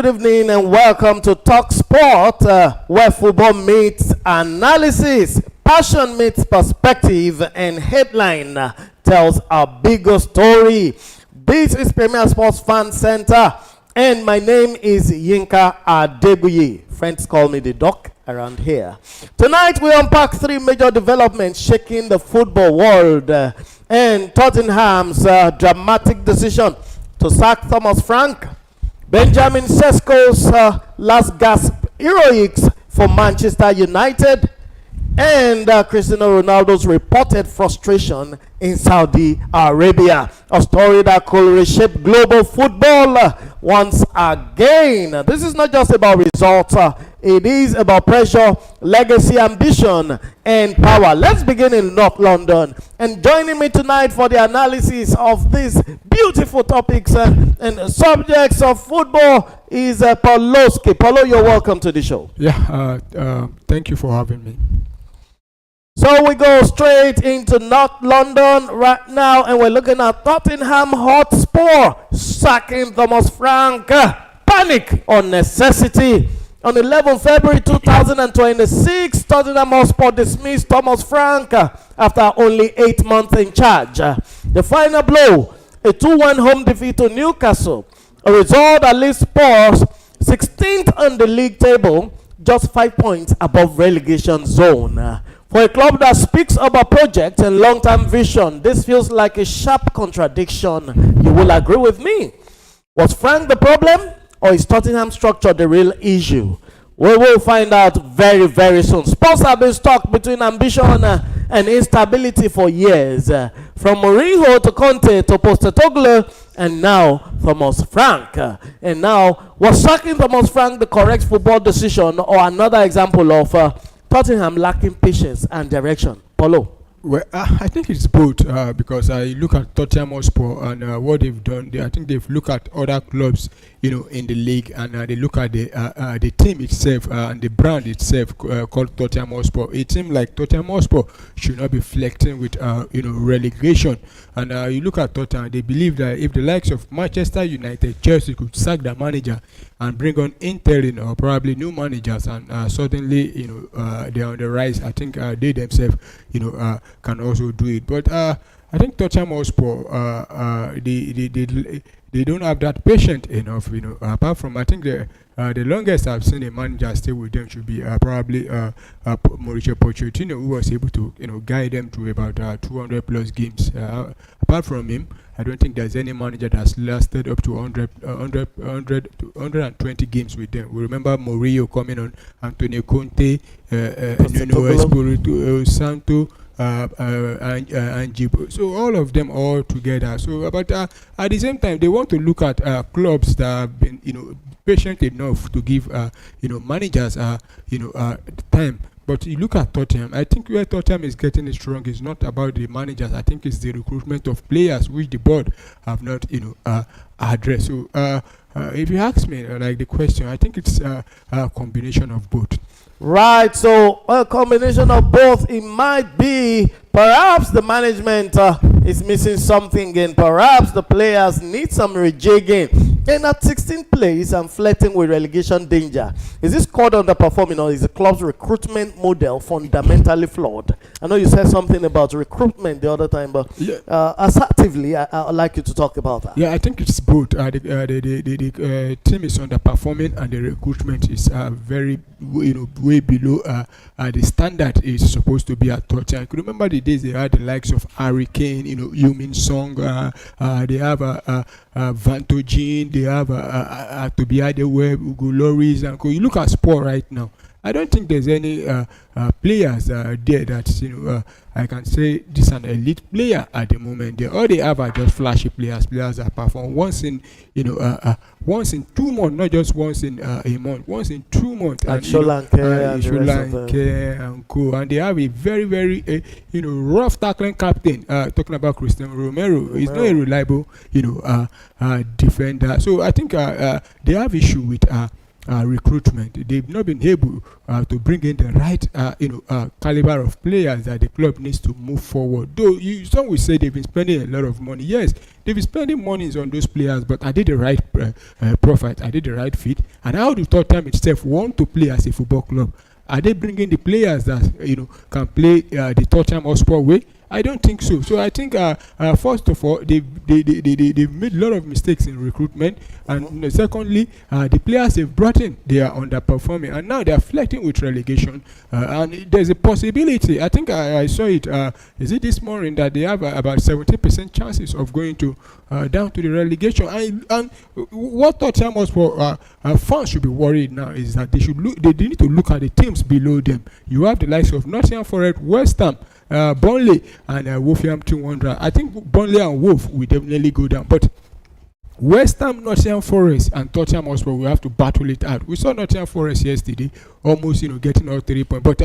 good evening, and welcome to Talk Sport, where football meets analysis, passion meets perspective, and headline tells a bigger story. This is Premier Sports Fan Center, and my name is Yinka Adeguyi. Friends call me the Doc around here. Tonight we unpack three major developments shaking the football world, and Tottenham's dramatic decision to sack Thomas Frank, Benjamin Sesko's last gasp heroics for Manchester United, and Cristiano Ronaldo's reported frustration in Saudi Arabia. A story that could reshape global football once again. This is not just about results, it is about pressure, legacy, ambition, and power. Let's begin in North London. And joining me tonight for the analysis of these beautiful topics and subjects of football is Pauloski. Paulo, you're welcome to the show. Yeah, thank you for having me. So we go straight into North London right now, and we're looking at Tottenham Hotspur sacking Thomas Frank. Panic on necessity. On 11 February 2026, Tottenham Hotspur dismissed Thomas Frank after only 8 months in charge. The final blow, a 2-1 home defeat to Newcastle, a result that leaves Spurs 16th on the league table, just 5 points above relegation zone. For a club that speaks about project and long-term vision, this feels like a sharp contradiction. You will agree with me. Was Frank the problem, or is Tottenham structure the real issue? We will find out very, very soon. Spurs have been stuck between ambition and instability for years. From Mourinho to Conte to Postecoglou, and now Thomas Frank. And now, was sacking Thomas Frank the correct football decision, or another example of Tottenham lacking patience and direction? Paulo. Well, I think it's both because I look at Tottenham Hotspur and what they've done. I think they've looked at other clubs, in the league, and they look at the team itself and the brand itself called Tottenham Hotspur. A team like Tottenham Hotspur should not be flirting with relegation. And you look at Tottenham, they believe that if the likes of Manchester United, Chelsea could sack the manager and bring on interim or probably new managers, and suddenly they are on the rise. I think they themselves can also do it. But I think Tottenham Hotspur they don't have that patience enough. Apart from, I think the longest I've seen a manager stay with them should be probably Mauricio Pochettino, who was able to guide them to about 200 plus games. Apart from him, I don't think there's any manager that's lasted up to 120 games with them. We remember Mourinho coming on, Antonio Conte, Nuno Espirito Santo, and Jibo. So all of them all together. So, but at the same time, they want to look at clubs that have been, patient enough to give, managers, time. But you look at Tottenham, I think where Tottenham is getting it strong is not about the managers. I think it's the recruitment of players, which the board have not, addressed. So, if you ask me, the question, I think it's a combination of both. Right, so a combination of both. It might be perhaps the management is missing something, and perhaps the players need some rejigging. And at 16th place and flirting with relegation danger, is this squad underperforming, or is the club's recruitment model fundamentally flawed? I know you said something about recruitment the other time, but assertively, I'd like you to talk about that. Yeah, I think it's both. The team is underperforming, and the recruitment is very, way below the standard is supposed to be at Tottenham. I could remember the days they had the likes of Harry Kane, Heung-min Song, they have Vantogin, they have Toby Adeweb, Ugo Lloris, and you look at Sport right now. I don't think there's any players there that I can say this is an elite player at the moment. All they have are just flashy players that perform once in 2 months, not just once in a month, once in 2 months. And Sri Lanka and co. And they have a very, very rough tackling captain. Talking about Cristiano Romero, he's not a reliable defender. So I think they have issue with recruitment. They've not been able to bring in the right caliber of players that the club needs to move forward. Though some will say they've been spending a lot of money. Yes, they've been spending monies on those players, but are they the right profit? Are they the right fit? And how do Tottenham itself want to play as a football club? Are they bringing the players that can play the Tottenham Hotspur way? I don't think so. So I think first of all, they've made a lot of mistakes in recruitment, and secondly, the players they've brought in, they are underperforming, and now they are flirting with relegation. And there's a possibility. I think I saw it. Is it this morning that they have about 70% chances of going to down to the relegation? And what Tottenham Hotspur fans should be worried now is that they should look. They need to look at the teams below them. You have the likes of Nottingham Forest, West Ham, Burnley, and Wolverhampton Wanderers. I think Burnley and Wolf will definitely go down, but West Ham, Nottingham Forest, and Tottenham Hotspur will have to battle it out. We saw Nottingham Forest yesterday, almost getting all 3 points. But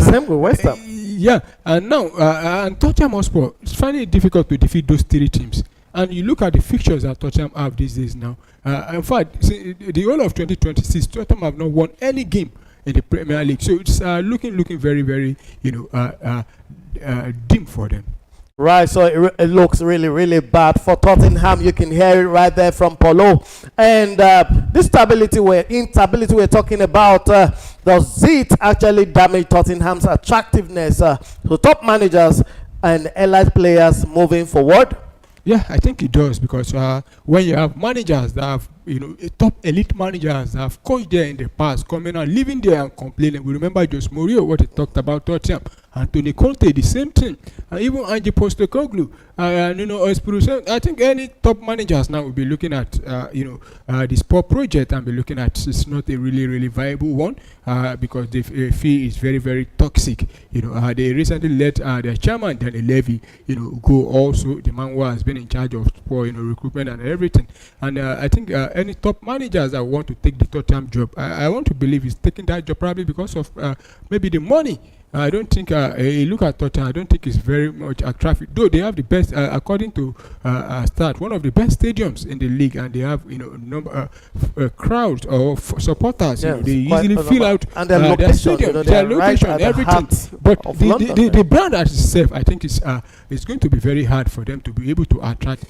same with West Ham. Yeah, and now and Tottenham Hotspur, it's finding it difficult to defeat those 3 teams. And you look at the fixtures that Tottenham have these days now. In fact, the whole of 2026, Tottenham have not won any game in the Premier League. So it's looking very, very dim for them. Right, so it looks really bad for Tottenham. You can hear it right there from Polo. And this instability we're talking about, does it actually damage Tottenham's attractiveness to top managers and elite players moving forward? Yeah, I think it does, because when you have managers that have, top elite managers that have coached there in the past, coming and living there and complaining. We remember Jose Mourinho, what he talked about Tottenham. Anthony Conte, the same thing. Even Ange Postecoglou, I think any top managers now will be looking at, the sport project and be looking at it's not a really viable one, because they feel it's very toxic. They recently let their chairman, Danny Levy, go also. The man who has been in charge of sport, recruitment and everything. And I think any top managers that want to take the Tottenham job, I want to believe he's taking that job probably because of maybe the money. I don't think a look at Tottenham, I don't think it's very much attractive. Though they have the best, according to Start, one of the best stadiums in the league, and they have number crowds or supporters. Yes, they easily fill out and their location, their stadium, their location, right everything. But the brand as itself, I think it's going to be very hard for them to be able to attract.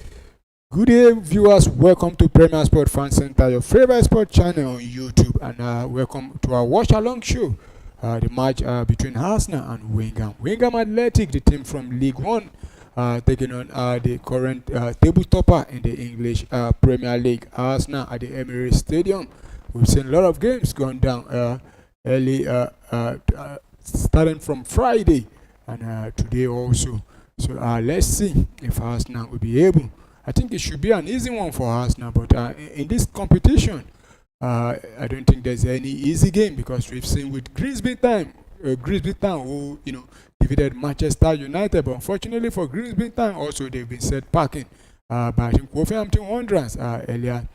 Good day, viewers. Welcome to Premier Sport Fan Center, your favorite sport channel on YouTube, and welcome to our Watchalong show. The match between Arsenal and Wigan. Wigan Athletic, the team from League One, taking on the current table topper in the English Premier League, Arsenal, at the Emirates Stadium. We've seen a lot of games going down early, starting from Friday and today also. So let's see if Arsenal will be able. I think it should be an easy one for Arsenal, but in this competition, I don't think there's any easy game, because we've seen with Grimsby Town, who defeated Manchester United, but unfortunately for Grimsby Town, also they've been set packing by I think Wolverhampton Wanderers earlier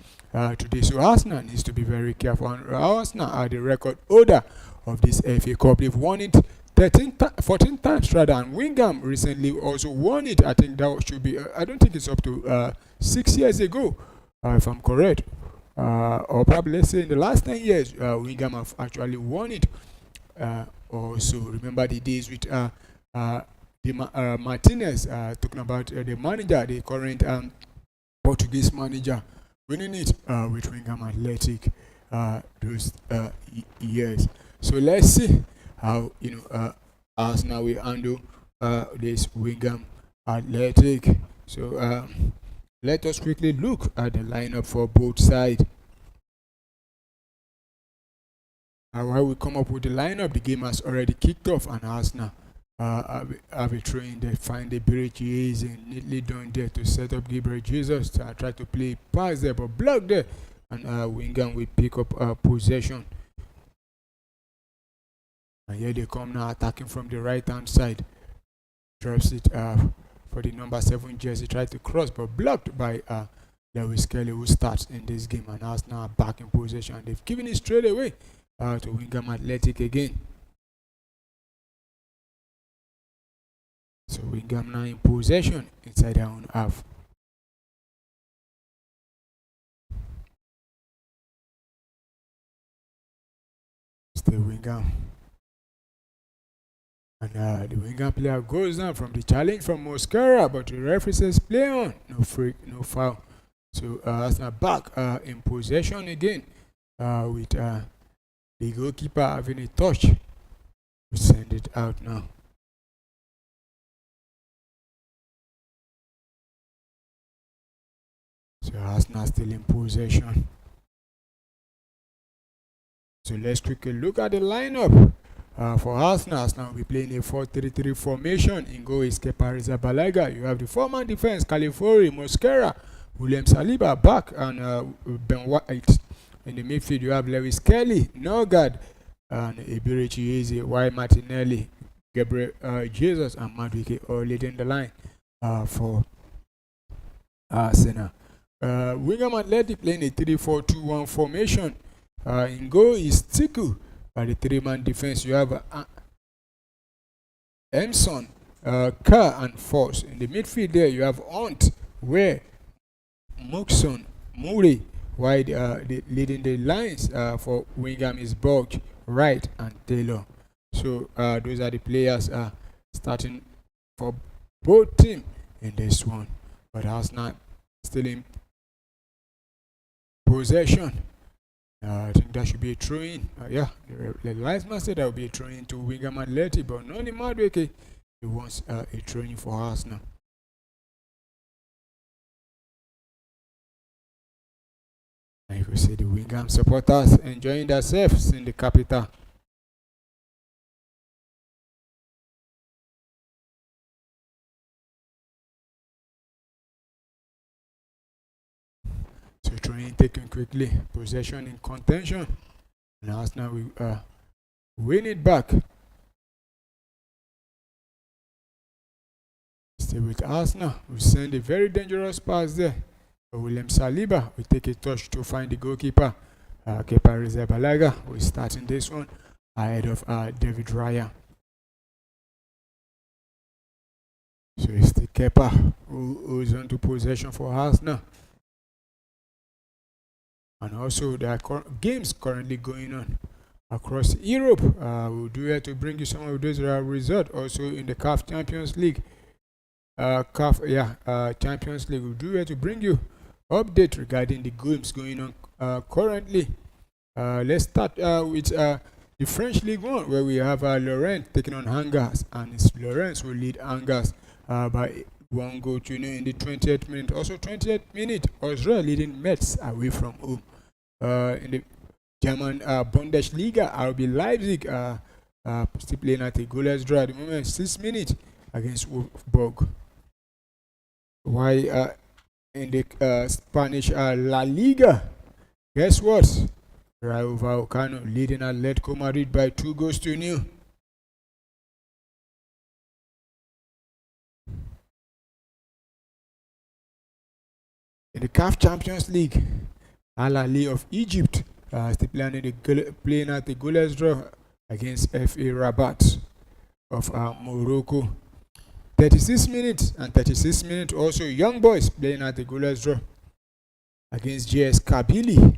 today. So Arsenal needs to be very careful. And Arsenal are the record holder of this FA Cup. They've won it 14 times rather, and Wigan recently also won it. I think that should be. I don't think it's up to 6 years ago, if I'm correct. Or probably let's say in the last 10 years, Wigan have actually won it. Also, remember the days with Martinez, talking about the manager, the current Portuguese manager, winning it with Wigan Athletic those years. So let's see how Arsenal will handle this Wigan Athletic. So let us quickly look at the lineup for both sides. While we come up with the lineup, the game has already kicked off, and Arsenal have a throw in there, find the Bridges and neatly done there to set up Gabriel Jesus. Try to play pass there, but blocked there, and Wigan will pick up possession. And here they come now, attacking from the right hand side. Drops it for the number 7 jersey, tried to cross but blocked by Lewis Kelly, who starts in this game, and Arsenal are back in possession. They've given it straight away to Wigan Athletic again. So Wigan now in possession inside their own half. Still Wigan. And the Wigan player goes down from the challenge from Mosquera, but the referee says play on. No free, no foul. So Arsenal back in possession again with the goalkeeper having a touch. We send it out now. So Arsenal still in possession. So let's quickly look at the lineup for Arsenal. Arsenal will be playing a 4-3-3 formation. In goal is Kepa Arrizabalaga. You have the four-man defense: Califori, Mosquera, William Saliba back, and Ben White. In the midfield, you have Lewis Kelly, Norgard, and Iberichi Eze, Y. Martinelli, Gabriel Jesus, and Madueke all leading the line for Arsenal. Wigan Athletic playing a 3-4-2-1 formation. In goal is Tiku. The three-man defense, you have Emson, Kerr, and Force. In the midfield there, you have Hunt, Ware, Moxon, Murray, while leading the lines for Wigan is Borg, Wright, and Taylor. So those are the players starting for both teams in this one. But Arsenal still in possession. I think that should be a throw-in. The linesman said that will be a throw-in to Wigan Athletic, but Noni Madueke, he wants a throw-in for Arsenal. And you can see the Wigan supporters enjoying themselves in the capital. So trying taken quickly, possession in contention, and Arsenal will win it back. Still with Arsenal, we send a very dangerous pass there. William Saliba will take a touch to find the goalkeeper. Kepa Arrizabalaga will start in this one ahead of David Raya. So it's the Kepa who is on to possession for Arsenal. And also there are games currently going on across Europe. We'll do it to bring you some of those results. Also in the CAF Champions League. Champions League. We'll do it to bring you update regarding the games going on currently. Let's start with the French League 1, where we have Lorient taking on Angers, and it's Lorient will lead Angers by 1 goal to 0 in the 20th minute. Also 20th minute, Osra leading Metz away from home. In the German Bundesliga, RB Leipzig still playing at a goalless draw at the moment, 6 minutes against Wolfsburg. Why in the Spanish La Liga, guess what? Rayo Vallecano leading Atletico Madrid by 2 goals to 0. In the CAF Champions League, Al Ahly of Egypt still playing at the goalless draw against FA Rabat of Morocco. 36 minutes and 36 minutes. Also, Young Boys playing at the goalless draw against JS Kabylie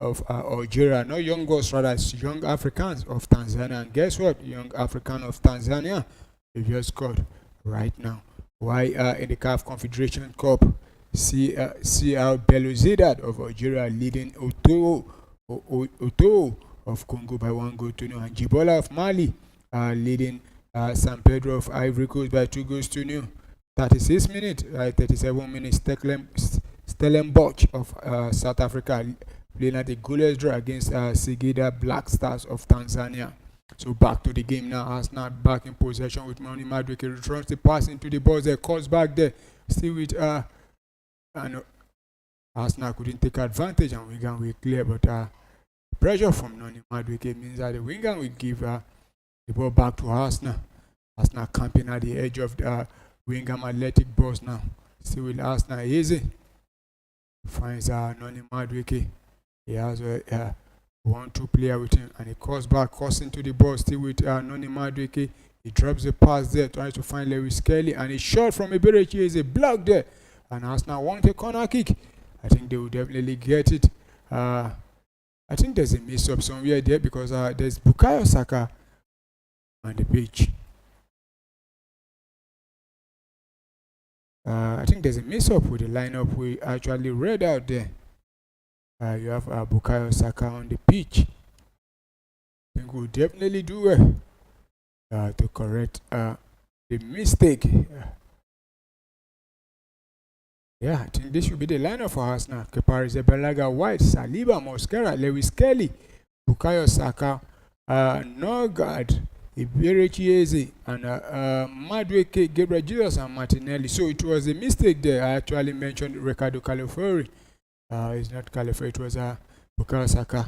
of Algeria. No Young Boys, rather it's Young Africans of Tanzania. And guess what? Young African of Tanzania, they just scored right now. Why in the CAF Confederation Cup, CR Belouizdad of Algeria leading Oto of Congo by 1 goal to 0, and Jibola of Mali leading San Pedro of Ivory Coast by 2 goals to 0. 36 minutes, 37 minutes. Stellenbosch of South Africa playing at the goalless draw against Singida Black Stars of Tanzania. So back to the game now. Arsenal back in possession with Noni Madueke. Returns the pass into the box there, calls back there. Still with and Arsenal couldn't take advantage, and Wigan will clear, but pressure from Noni Madueke means that the Wigan will give the ball back to Arsenal. Arsenal camping at the edge of the Wigan Athletic box now. Still with Arsenal, easy. Finds Noni Madueke. He has a 1-2 player with him, and he calls back, crossing to the ball. Still with Noni Madueke. He drops the pass there, trying to find Lewis Kelly, and he shot from Iberichi is a block there. And Arsenal want a corner kick. I think they will definitely get it. I I think there's a mix-up somewhere there because there's Bukayo Saka on the pitch. I think there's a mix-up with the lineup we actually read out there. You have Bukayo Saka on the pitch. I think we'll definitely do well to correct the mistake. Yeah, I think this should be the lineup for us now. Kepa Arrizabalaga, White, Saliba, Mosquera, Lewis Kelly, Bukayo Saka, Norgard, Iberichieze, and Madueke, Gabriel Jesus, and Martinelli. So it was a mistake there. I actually mentioned Ricardo Calafori. It's not Calafori, it was Bukayo Saka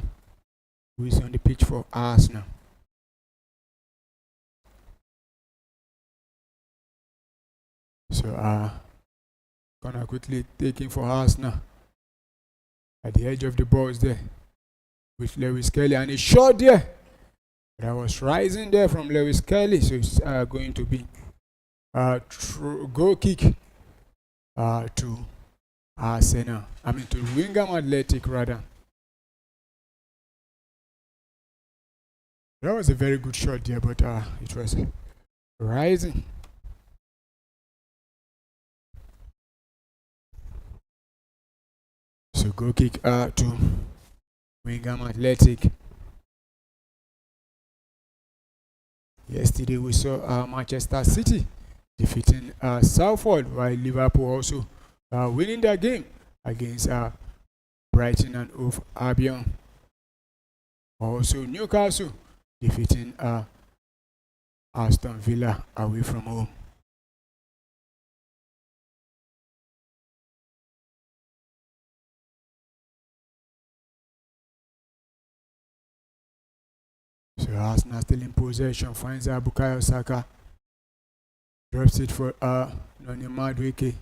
who is on the pitch for Arsenal. So gonna quickly taking for Arsenal at the edge of the box there with Lewis Kelly, and a shot there that was rising there from Lewis Kelly. So it's going to be goal kick to Arsenal. I mean to Wigan Athletic rather. That was a very good shot there, but it was rising. So goal kick to Wigan Athletic. Yesterday we saw Manchester City defeating Salford, while Liverpool also winning their game against Brighton and Hove Albion. Also Newcastle defeating Aston Villa away from home. So Arsenal still in possession, finds Bukayo Saka, drops it for Noni Madueke.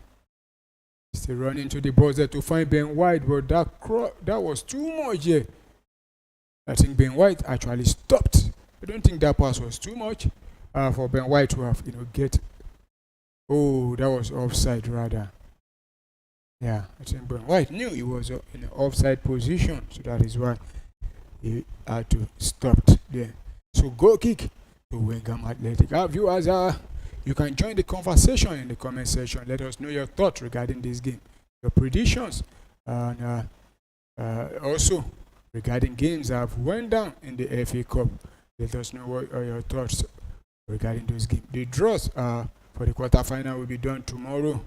Still running to the box there to find Ben White, but that was too much here. I think Ben White actually stopped. I don't think that pass was too much for Ben White to have get. Oh, that was offside rather. Yeah, I think Ben White knew he was in an offside position, so that is why he had to stop there. So goal kick to Wigan Athletic. Our viewers, you can join the conversation in the comment section. Let us know your thoughts regarding this game, your predictions, and also regarding games that have went down in the FA Cup. Let us know what are your thoughts regarding those games. The draws for the quarterfinal will be done tomorrow.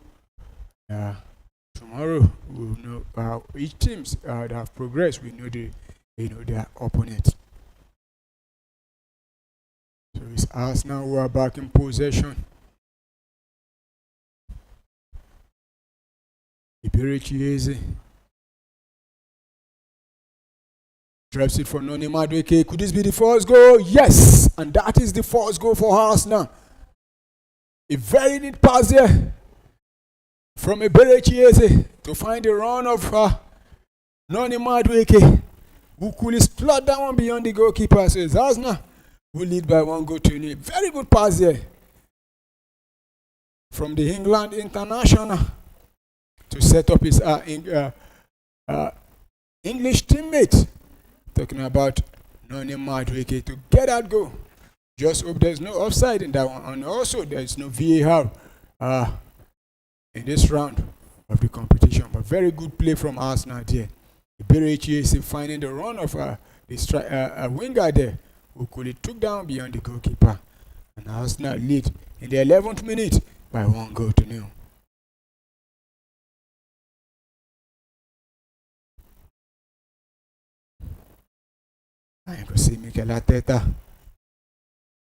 Tomorrow we'll know each teams that have progressed. We know their opponent. So it's Arsenal who are back in possession. Iberichieze drops it for Noni Madueke. Could this be the first goal? Yes! And that is the first goal for Arsenal. A very neat pass there from Iberichieze to find the run of Noni Madueke, who could slot that one beyond the goalkeeper. So it's Arsenal who lead by 1-0. Very good pass there from the England international to set up his English teammate. Talking about Noni Madueke to get that goal. Just hope there's no offside in that one, and also there's no VAR in this round of the competition. But very good play from Arsenal there. Iberichieze finding the run of the winger there, who could took down beyond the goalkeeper, and Arsenal lead in the 11th minute by 1-0. I can see Mikel Arteta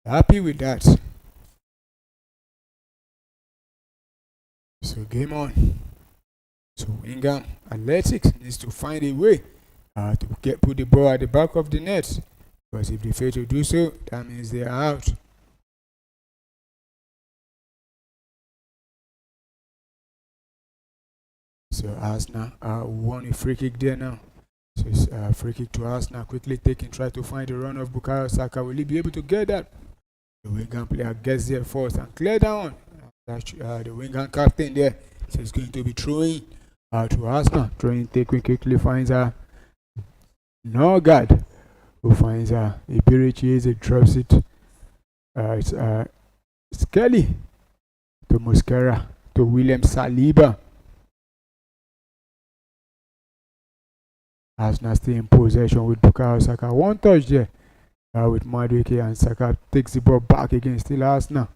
happy with that. So game on. So Wigan Athletic needs to find a way to put the ball at the back of the net, because if they fail to do so, that means they are out. So Arsenal won a free kick there now. So it's a free kick to Arsenal. Quickly taking, try to find the run of Bukayo Saka. Will he be able to get that? The Wigan player gets there first and clear down. The Wigan captain there, so he's going to be throwing to Arsenal. Throwing, taking, quickly finds Norgard, who finds Iberichi drops it. It's Skelly to Mosquera to William Saliba. Arsenal still in possession with Bukayo Saka. One touch there with Madueke, and Saka takes the ball back again. Still Arsenal.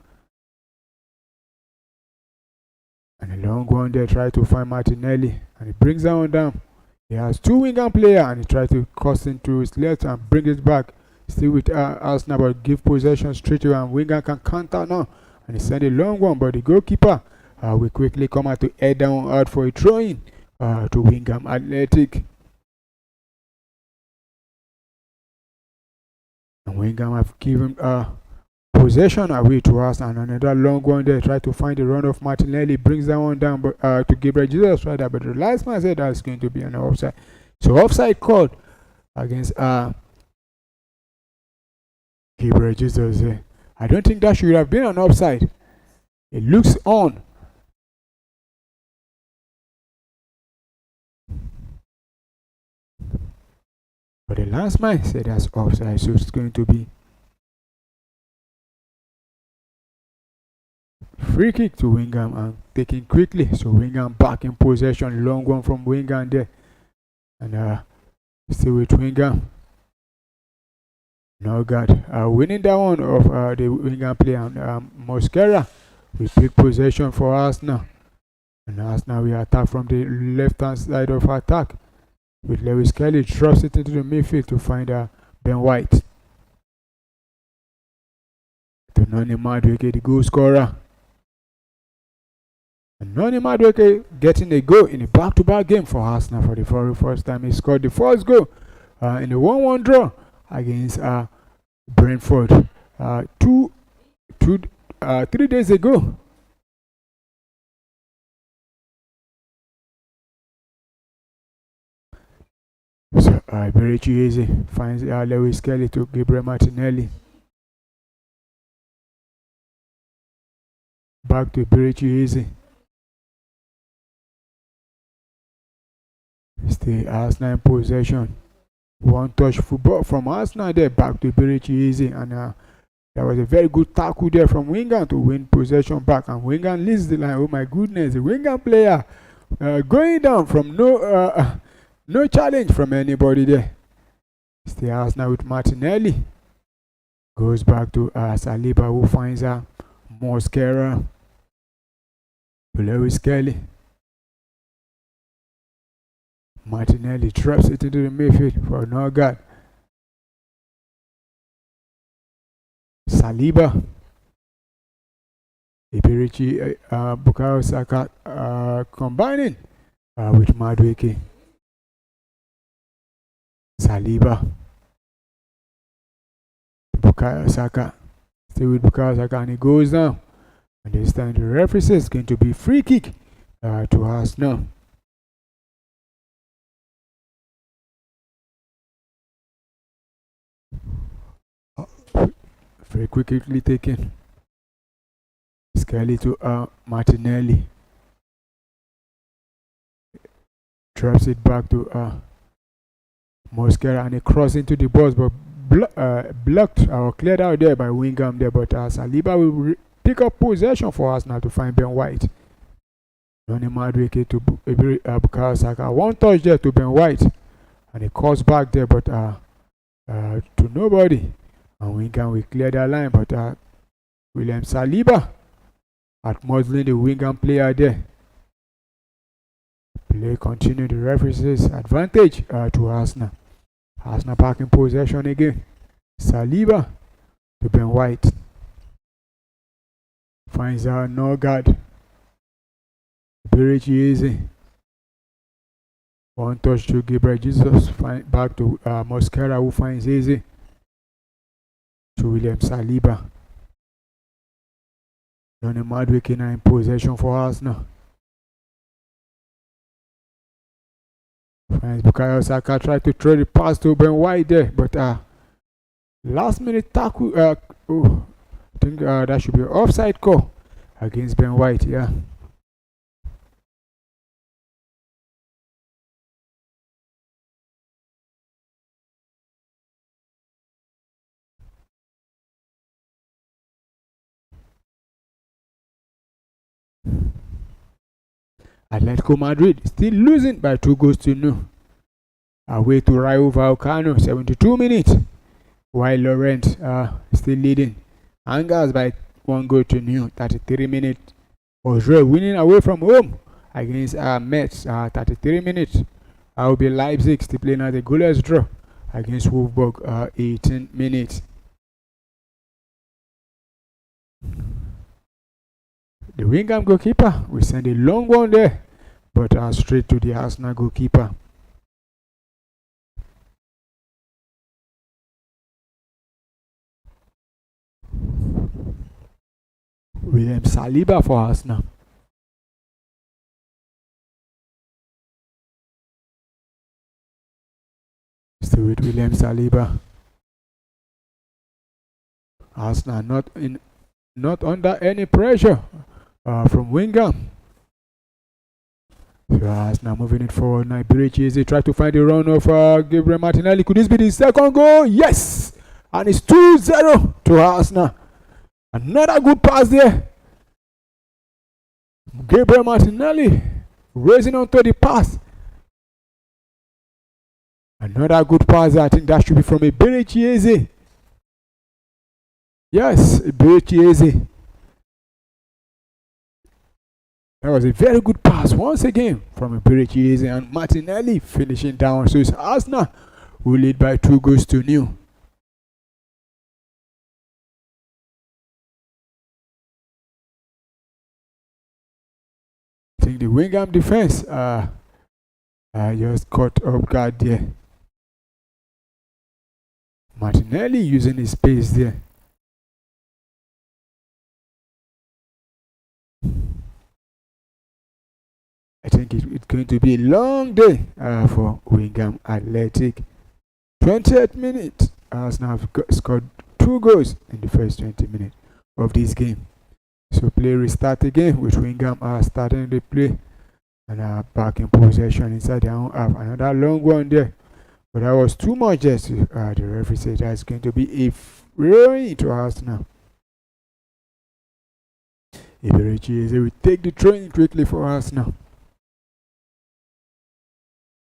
And a long one there, try to find Martinelli, and he brings that one down. He has two Wigan players, and he tries to cross into his left and bring it back. Still with Arsenal, but give possession straight away, and Wigan can counter now. And he sent a long one, but the goalkeeper will quickly come out to head down out for a throw-in to Wigan Athletic. And Wigan have given possession away to us, and another long one there. Try to find the run of Martinelli, brings that one down, but to Gabriel Jesus rather. But the last man said that's going to be an offside. So offside called against Gabriel Jesus. I don't think that should have been an offside. It looks on. But the last man said that's offside, so it's going to be free kick to Wigan and taken quickly. So Wigan back in possession. Long one from Wigan there. And still with Wigan. Norgard winning that one of the Wigan player. Mosquera will take possession for Arsenal. And Arsenal will attack from the left hand side of attack. With Lewis Kelly drops it into the midfield to find Ben White. To Noni Madueke, the goal scorer. And Noni Madueke getting a goal in a back-to-back game for Arsenal for the very first time. He scored the first goal in the 1-1 draw against Brentford 3 days ago. So Iberichi finds Lewis Kelly to Gabriel Martinelli. Back to Iberichi. Still Arsenal in possession. One touch football from Arsenal there, back to Iberichi, and there was a very good tackle there from Wigan to win possession back, and Wigan leads the line. Oh my goodness, the Wigan player going down from no challenge from anybody there. Still Arsenal with Martinelli. Goes back to Saliba, who finds Mosquera. Lewis Kelly. Martinelli traps it into the midfield for Norgard. Saliba. Iberichi, Bukayo Saka combining with Madueke. Saliba. Bukayo Saka. Still with Bukayo Saka, and he goes down. And this time the referee says it's going to be free kick to Arsenal. Very quickly taken. Skelly to Martinelli. Drops it back to Mosquera, and he crosses into the box, but blocked or cleared out there by Wigan there. But Saliba will pick up possession for us now to find Ben White. Noni Madueke to Bukayo Saka. One touch there to Ben White, and he calls back there, but to nobody. And Wigan will clear that line, but William Saliba at muzzling the Wigan player there. Play continue. The referee says advantage to Arsenal. Arsenal back in possession again. Saliba to Ben White. Finds Norgard. Iberichi. One touch to Gabriel Jesus. Back to Mosquera, who finds Eze. To William Saliba. Noni Madueke now in possession for Arsenal. Finds Bukayo Saka, tried to throw the pass to Ben White there, but last minute tackle. I think that should be an offside call against Ben White. Yeah. Atletico Madrid still losing by 2-0. Away to Rayo Vallecano, 72 minutes. While Laurent still leading. Angers by 1-0, 33 minutes. Osre winning away from home against Metz, 33 minutes. RB Leipzig still playing at a goalless draw against Wolfsburg, 18 minutes. The Wigan goalkeeper will send a long one there, but straight to the Arsenal goalkeeper. William Saliba for Arsenal. Still with William Saliba. Arsenal not under any pressure from Wigan. So Arsenal moving it forward. Now Iberichi try to find the run of Gabriel Martinelli. Could this be the second goal? Yes! And it's 2-0 to Arsenal. Another good pass there. Gabriel Martinelli raising onto the pass. Another good pass. I think that should be from Iberichi. Yes, Iberichi. That was a very good pass once again from Iberichi and Martinelli finishing down. So it's Arsenal who lead by 2-0. I think the Wigan defense just caught up guard there. Martinelli using his pace there. I think it's going to be a long day for Wigan Athletic. 28 minutes. Arsenal have scored 2 goals in the first 20 minutes of this game. So play restart again with Wigan starting the play and back in possession inside their own half. Another long one there, but that was too much. Just the referee said that's going to be a throw-in to Arsenal. Iberichi will take the throw-in quickly for Arsenal.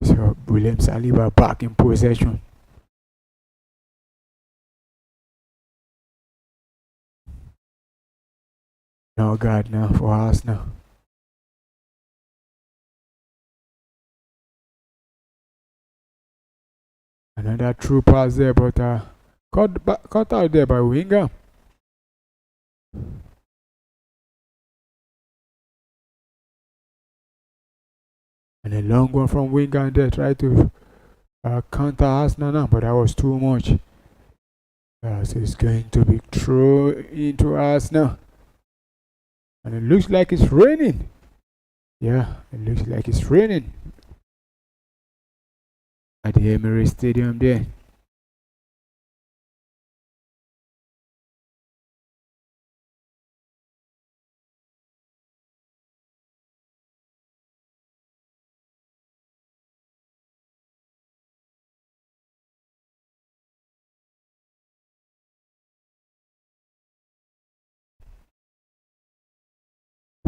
So William Saliba back in possession. No guard now for Arsenal. Another true pass there, but caught out there by Wigan. And a long one from Wigan there, try to counter Arsenal now, but that was too much. So it's going to be thrown into Arsenal. And it looks like it's raining. Yeah, it looks like it's raining at the Emirates Stadium there.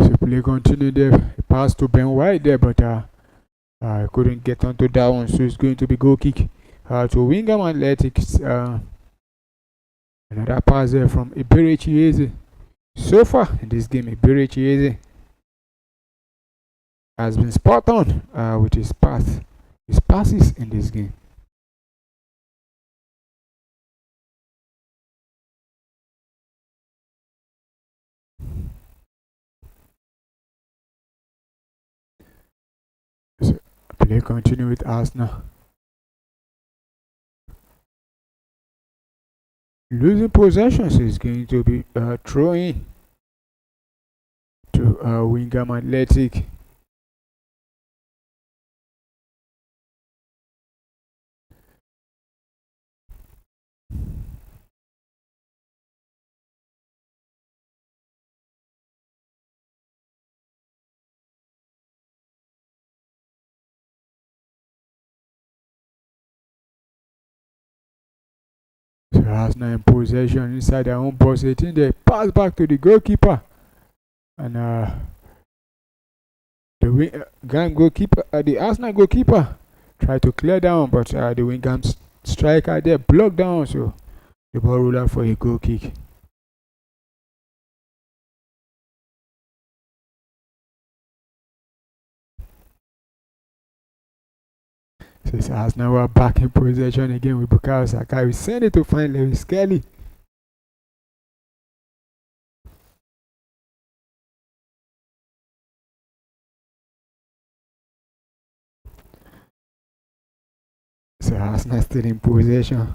So play continue there. Pass to Ben White there, but I couldn't get onto that one, so it's going to be goal kick to Wigan Athletic. Another pass there from Iberichi. So far in this game, Iberichi has been spot on with his passes in this game. So play continue with Arsenal. Losing possessions is going to be throwing to Wigan Athletic. So Arsenal in possession inside their own box 18. They pass back to the goalkeeper, and the the Arsenal goalkeeper tried to clear down, but the Wigan striker there blocked down, so the ball rolled out for a goal kick. So it's Arsenal were back in possession again with Bukayo Saka. We send it to find Lewis Kelly. So Arsenal still in possession.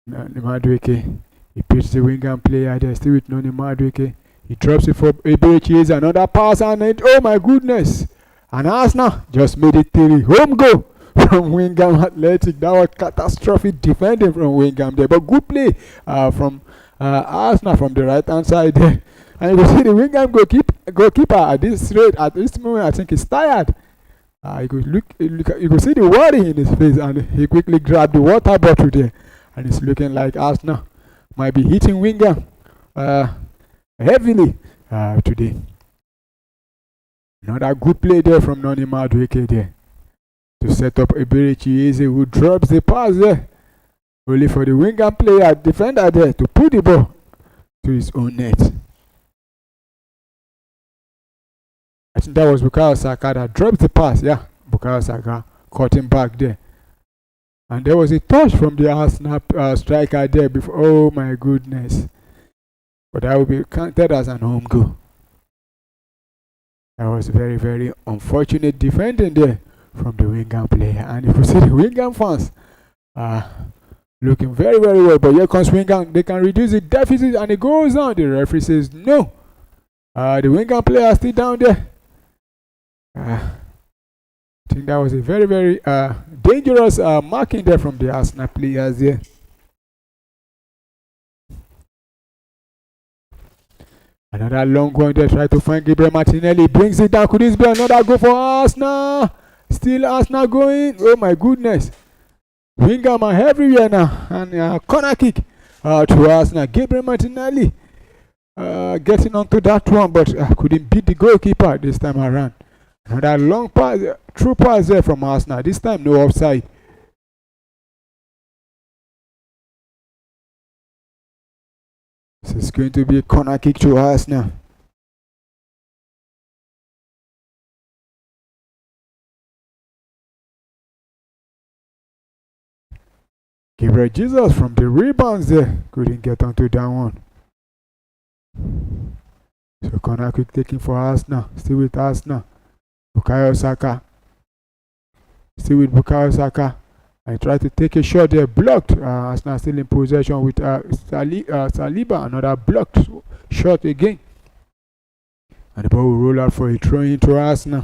Noni Madueke. He beats the Wigan player there, still with Noni Madueke. He drops it for Eberechi. Another pass, and it, oh my goodness! And Arsenal just made it 3. Home goal from Wigan Athletic. That was catastrophic defending from Wigan there, but good play from Arsenal from the right hand side there. And you can see the Wigan goalkeeper at this rate, at this moment, I think he's tired. You could see the worry in his face, and he quickly grabbed the water bottle there, and it's looking like Arsenal might be hitting Wigan heavily today. Another good play there from Noni Madueke there to set up Eberechi who drops the pass there, only for the Wigan player defender there to put the ball to his own net. I think that was Bukayo Saka that dropped the pass. Yeah, Bukayo Saka caught him back there. And there was a touch from the Arsenal striker there before. Oh my goodness. But that will be counted as an home goal. That was very, very unfortunate defending there from the Wigan player. And if you see the Wigan fans looking very, very well. But here comes Wigan. They can reduce the deficit, and it goes on. The referee says no. The Wigan player is still down there. I think that was a very, very dangerous marking there from the Arsenal players there. Another long one there, try to find Gabriel Martinelli, brings it down. Could this be another goal for Arsenal? Still Arsenal going. Oh my goodness. Wigan are everywhere now. And corner kick to Arsenal. Gabriel Martinelli getting onto that one, but couldn't beat the goalkeeper this time around. Another long pass, true pass there from Arsenal. This time no offside. This is going to be a corner kick to Arsenal. Gabriel Jesus from the rebounds there couldn't get onto that one. So corner kick taking for Arsenal. Still with Arsenal. Bukayo Saka. Still with Bukayo Saka. I tried to take a shot there, blocked. Arsenal still in possession with Saliba. Another blocked shot again. And the ball will roll out for a throw into Arsenal.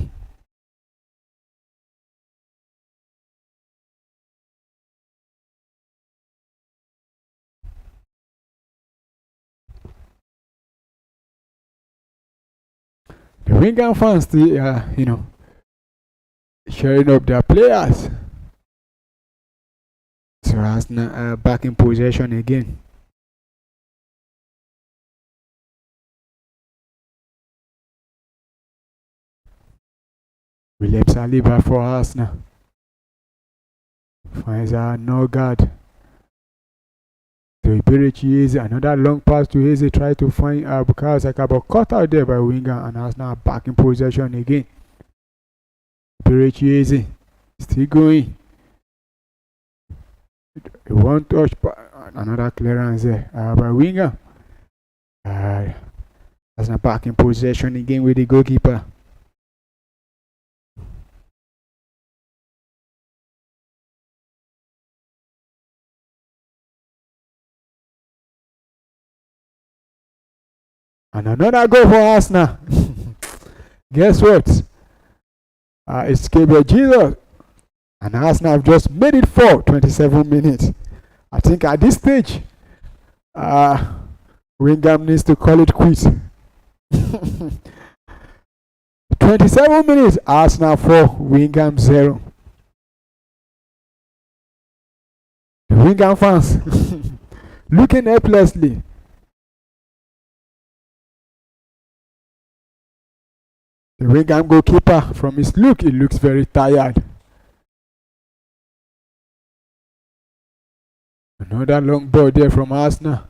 The Wigan fans still, cheering up their players. So Arsenal back in possession again. William Saliba for Arsenal. Finds no guard. So Eberechi, another long pass to Eze, try to find Bukayo Saka, but caught out there by Wigan, and Arsenal back in possession again. Eberechi still going. One touch, another clearance there by Wigan. Arsenal back in possession again with the goalkeeper. And another goal for Arsenal. Guess what? It's Gabriel Jesus. And Arsenal have just made it for 27 minutes. I think at this stage, Wigan needs to call it quits. 27 minutes, Arsenal 4, Wigan 0. The Wigan fans looking helplessly. The Wigan goalkeeper, from his look, he looks very tired. Another long ball there from Arsenal.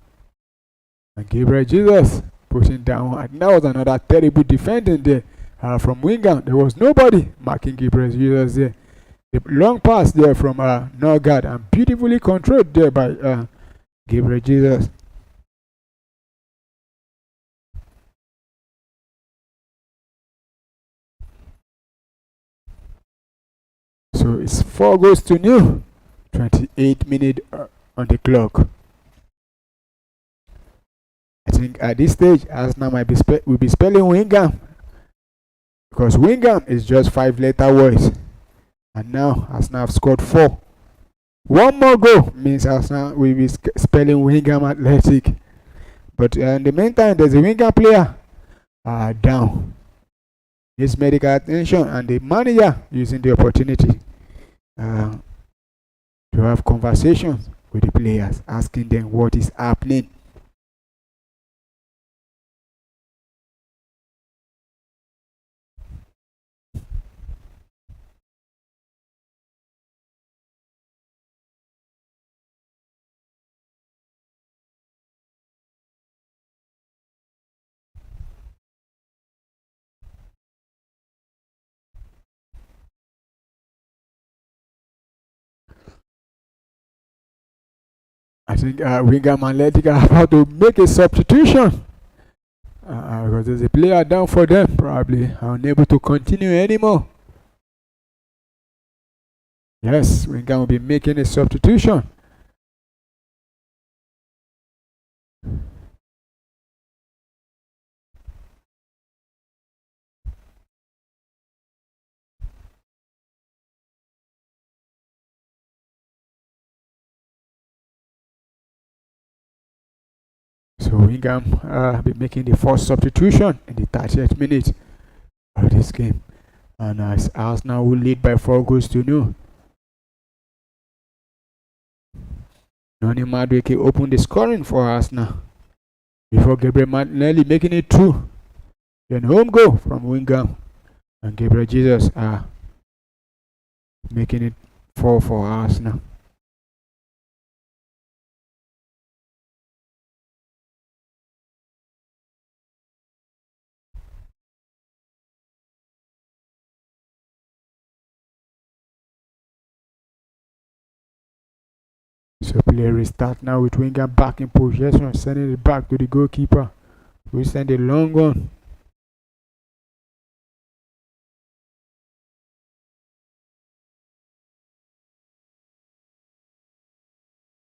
And Gabriel Jesus pushing down. And that was another terrible defending there from Wigan. There was nobody marking Gabriel Jesus there. The long pass there from Norgard and beautifully controlled there by Gabriel Jesus. So it's 4-0. 28 minutes on the clock. I think at this stage, Arsenal will be spelling Wingham, because Wingham is just 5-letter words, and now Arsenal have scored 4. One more goal means Arsenal will be spelling Wigan Athletic. But in the meantime, there's a Wigan player down. Needs medical attention, and the manager using the opportunity to have conversations with the players, asking them what is happening. I think Wigan Athletic are about to make a substitution because there's a player down for them, probably unable to continue anymore. Yes, Wigan will be making a substitution. So Wigan will be making the first substitution in the 30th minute of this game. And as Arsenal will lead by 4-0. Noni Madueke opened the scoring for Arsenal before Gabriel Martinelli making it 2. Then home goal from Wigan, and Gabriel Jesus making it 4 for Arsenal. So play restart now with Wigan back in possession, sending it back to the goalkeeper. We send a long one.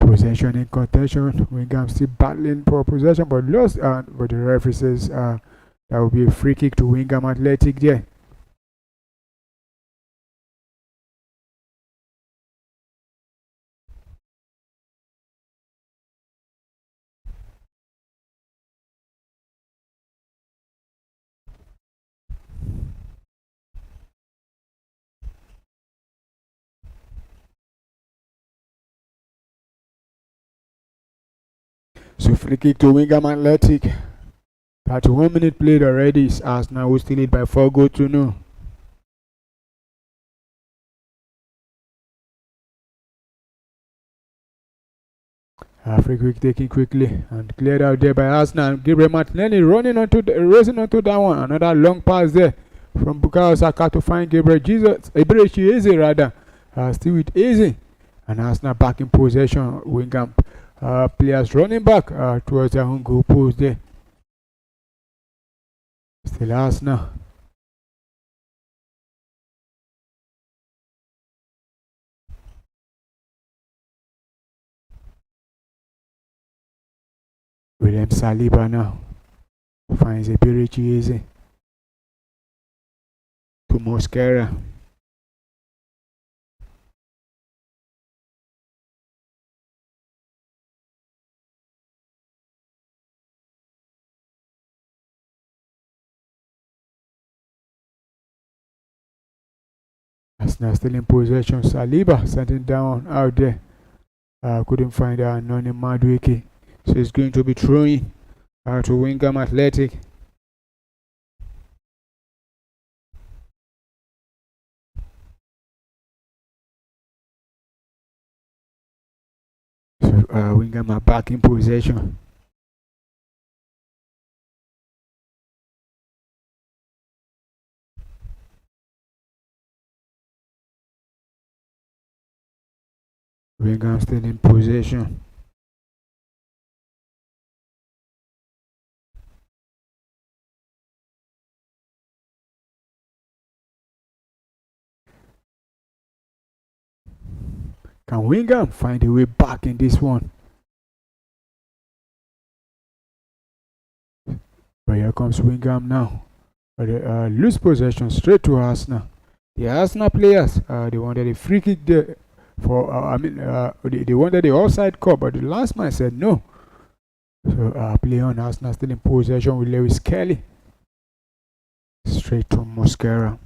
Possession in contention. Wigan still battling for possession, but lost. But the referee says that will be a free kick to Wigan Athletic there. So free kick to Wigan Athletic. 31 minutes played already. Arsenal will still lead by 4-0. Free kick taken quickly and cleared out there by Arsenal. Gabriel Martinelli racing onto that one. Another long pass there from Bukayo Saka to find Gabriel Jesus. Eberechi Eze rather. Still with Eze. And Arsenal back in possession. Wigan players running back towards their own goal post there. Still Arsenal. William Saliba now finds Eberechi Eze to Mosquera. Arsenal still in possession. Saliba sending down out there. Couldn't find Noni Madueke. So it's going to be throwing to Wigan Athletic. Wigan are back in possession. Wigan still in possession. Can Wigan find a way back in this one? But here comes Wigan now. But they lose possession straight to Arsenal. The Arsenal players, they wanted a free kick there for, they wanted the offside call, but the last man said no. So play on. Arsenal still in possession with Lewis Kelly. Straight to Mosquera.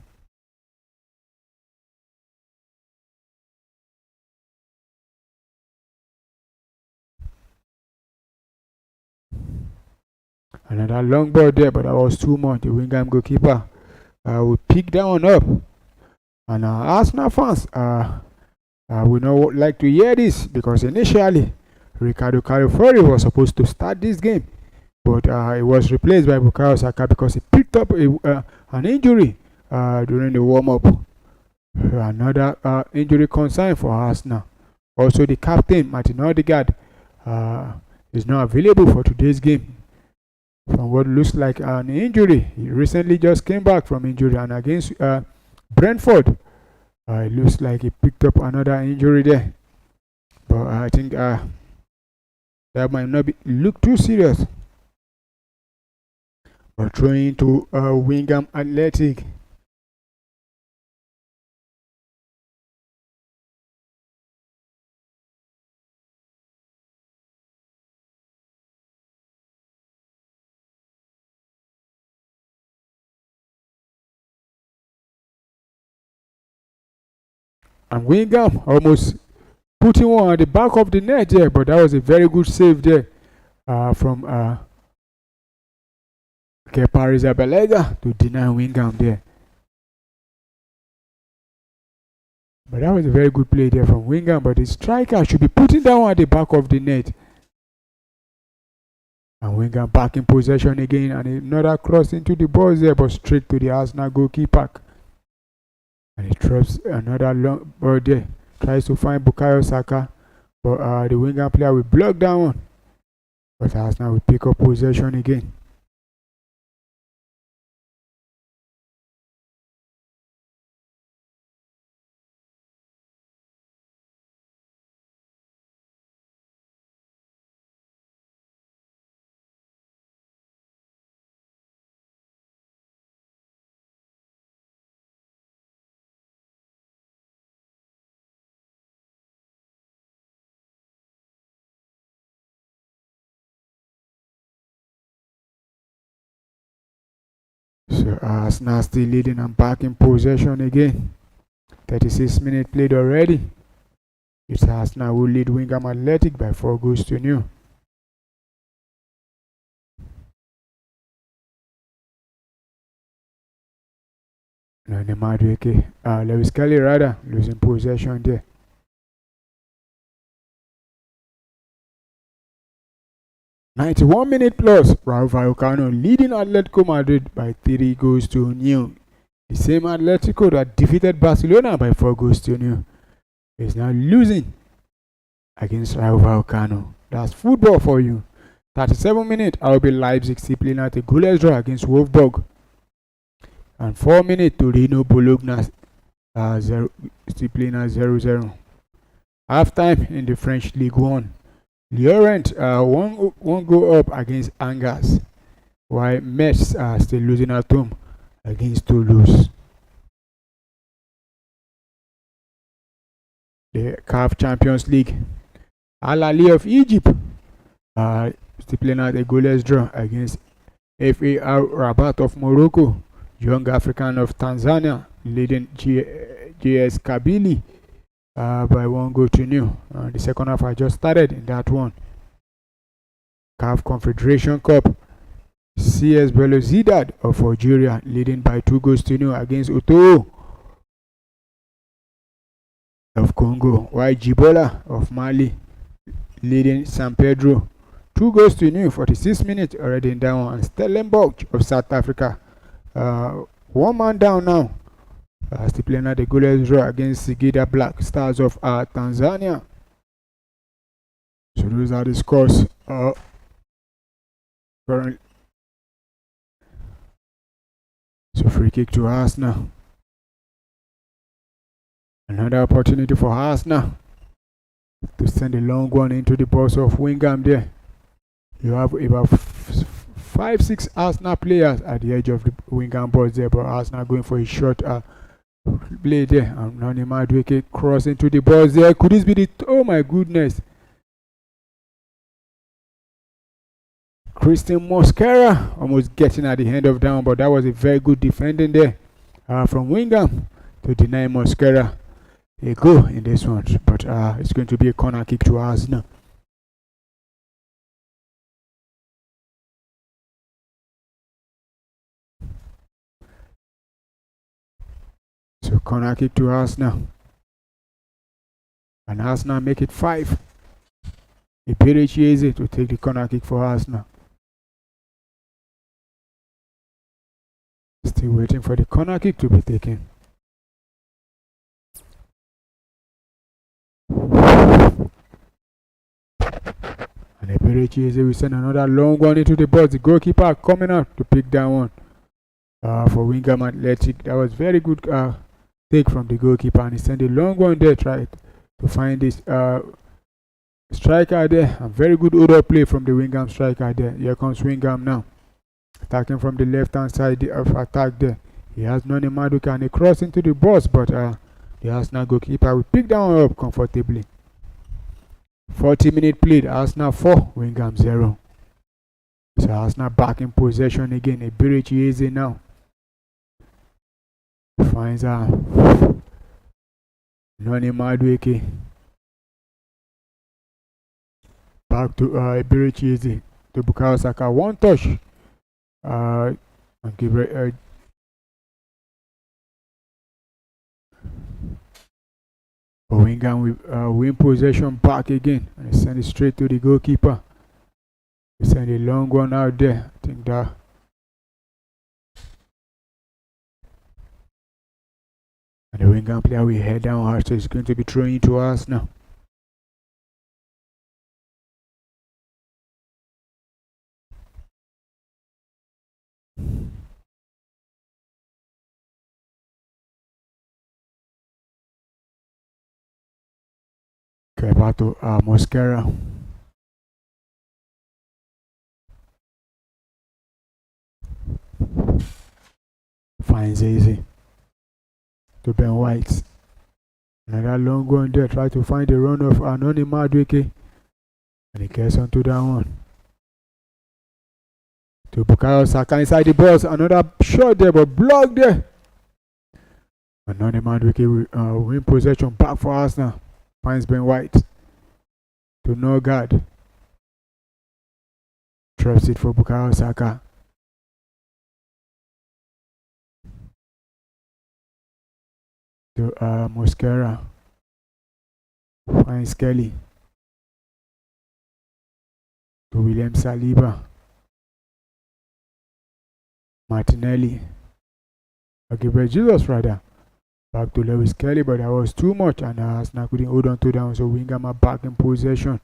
Another long ball there, but that was too much. The Wigan goalkeeper will pick that one up. And Arsenal fans we not like to hear this, because initially Ricardo Calafori was supposed to start this game, but it was replaced by Bukayo Saka because he picked up an injury during the warm-up. Another injury concern for Arsenal. Also, the captain Martin Odegaard is not available for today's game from what looks like an injury. He recently just came back from injury, and against Brentford, it looks like he picked up another injury there. But I think that might not look too serious. But throwing to Wigan Athletic. And Wigan almost putting one at the back of the net there, but that was a very good save there from Kepa Arrizabalaga to deny Wigan there. But that was a very good play there from Wigan, but the striker should be putting that one at the back of the net. And Wigan back in possession again, and another cross into the box there, but straight to the Arsenal goalkeeper. And he drops another long ball there. Tries to find Bukayo Saka, but the Wigan player will block that one. But Arsenal will pick up possession again. So Arsenal still leading and back in possession again. 36 minutes played already. It's Arsenal who lead Wigan Athletic by 4-0. No, Lewis Kelly rather losing possession there. "91 minutes plus, Raul Vallecano leading Atletico Madrid by 3-0. The same Atletico that defeated Barcelona by 4-0 is now losing against Raul Vallecano. That's football for you. 37 minutes, RB Leipzig still playing at a goalless draw against Wolfsburg. And 4 minutes, Torino Bologna still playing at 0-0. Half time in the French League 1. Lorient won't go up against Angers, while Metz are still losing at home against Toulouse. The CAF Champions League. Al Ahly of Egypt still playing at a goalless draw against FAR Rabat of Morocco. Young African of Tanzania leading JS Kabylie by 1-0. The second half I just started in that one. CAF Confederation Cup. CS Belouizdad of Algeria leading by 2-0 against Oto of Congo, while Jibola of Mali leading San Pedro 2-0, 46 minutes already down. And Stellenbosch of South Africa, one man down now. Still playing at the goalless draw against Singida Black Stars of Tanzania. So those are the scores currently. So free kick to Arsenal. Another opportunity for Arsenal to send a long one into the box of Wingham there. You have about 5-6 Arsenal players at the edge of the Wingham box there, but Arsenal going for a short play there. And Noni Madueke cross into the box there. Could this be the... oh my goodness. Christian Mosquera almost getting at the end of down, but that was a very good defending there from Wingham to deny Mosquera a goal in this one. But it's going to be a corner kick to Arsenal. So corner kick to Arsenal. And Arsenal make it 5. Iberichi easy to take the corner kick for Arsenal. Still waiting for the corner kick to be taken. And Iberichi easy will send another long one into the box. The goalkeeper coming out to pick that one for Wigan Athletic. That was very good take from the goalkeeper, and he sent a long one there, tried to find this striker there. A very good order play from the Wingham striker there. Here comes Wingham now, attacking from the left hand side of attack there. He has Noni Madueke and a cross into the box, but the Arsenal goalkeeper will pick that one up comfortably. 40-minute played, Arsenal 4, Wingham 0. So Arsenal back in possession again. Iberichi easy now. Finds Noni Madueke. Back to Iberichi easy to Bukayo Saka. One touch. And give Wingham will win possession back again, and send it straight to the goalkeeper. He send a long one out there. I think that and the Wingham player will head down hard, so it's going to be throwing to us now. Okay, back to Mosquera. Finds easy to Ben White. Another long one there. Try to find the run of Noni Madueke, and he gets onto that one. To Bukayo Saka inside the box. Another shot there, but blocked there. And Noni Madueke will win possession back for Arsenal. Finds Ben White to no guard. Drops it for Bukayo Saka. To Mosquera. Finds Kelly. To William Saliba. Martinelli. Gabriel Jesus rather. Back to Lewis Kelly, but that was too much, and Arsenal couldn't hold on to that. So Wingham are back in possession,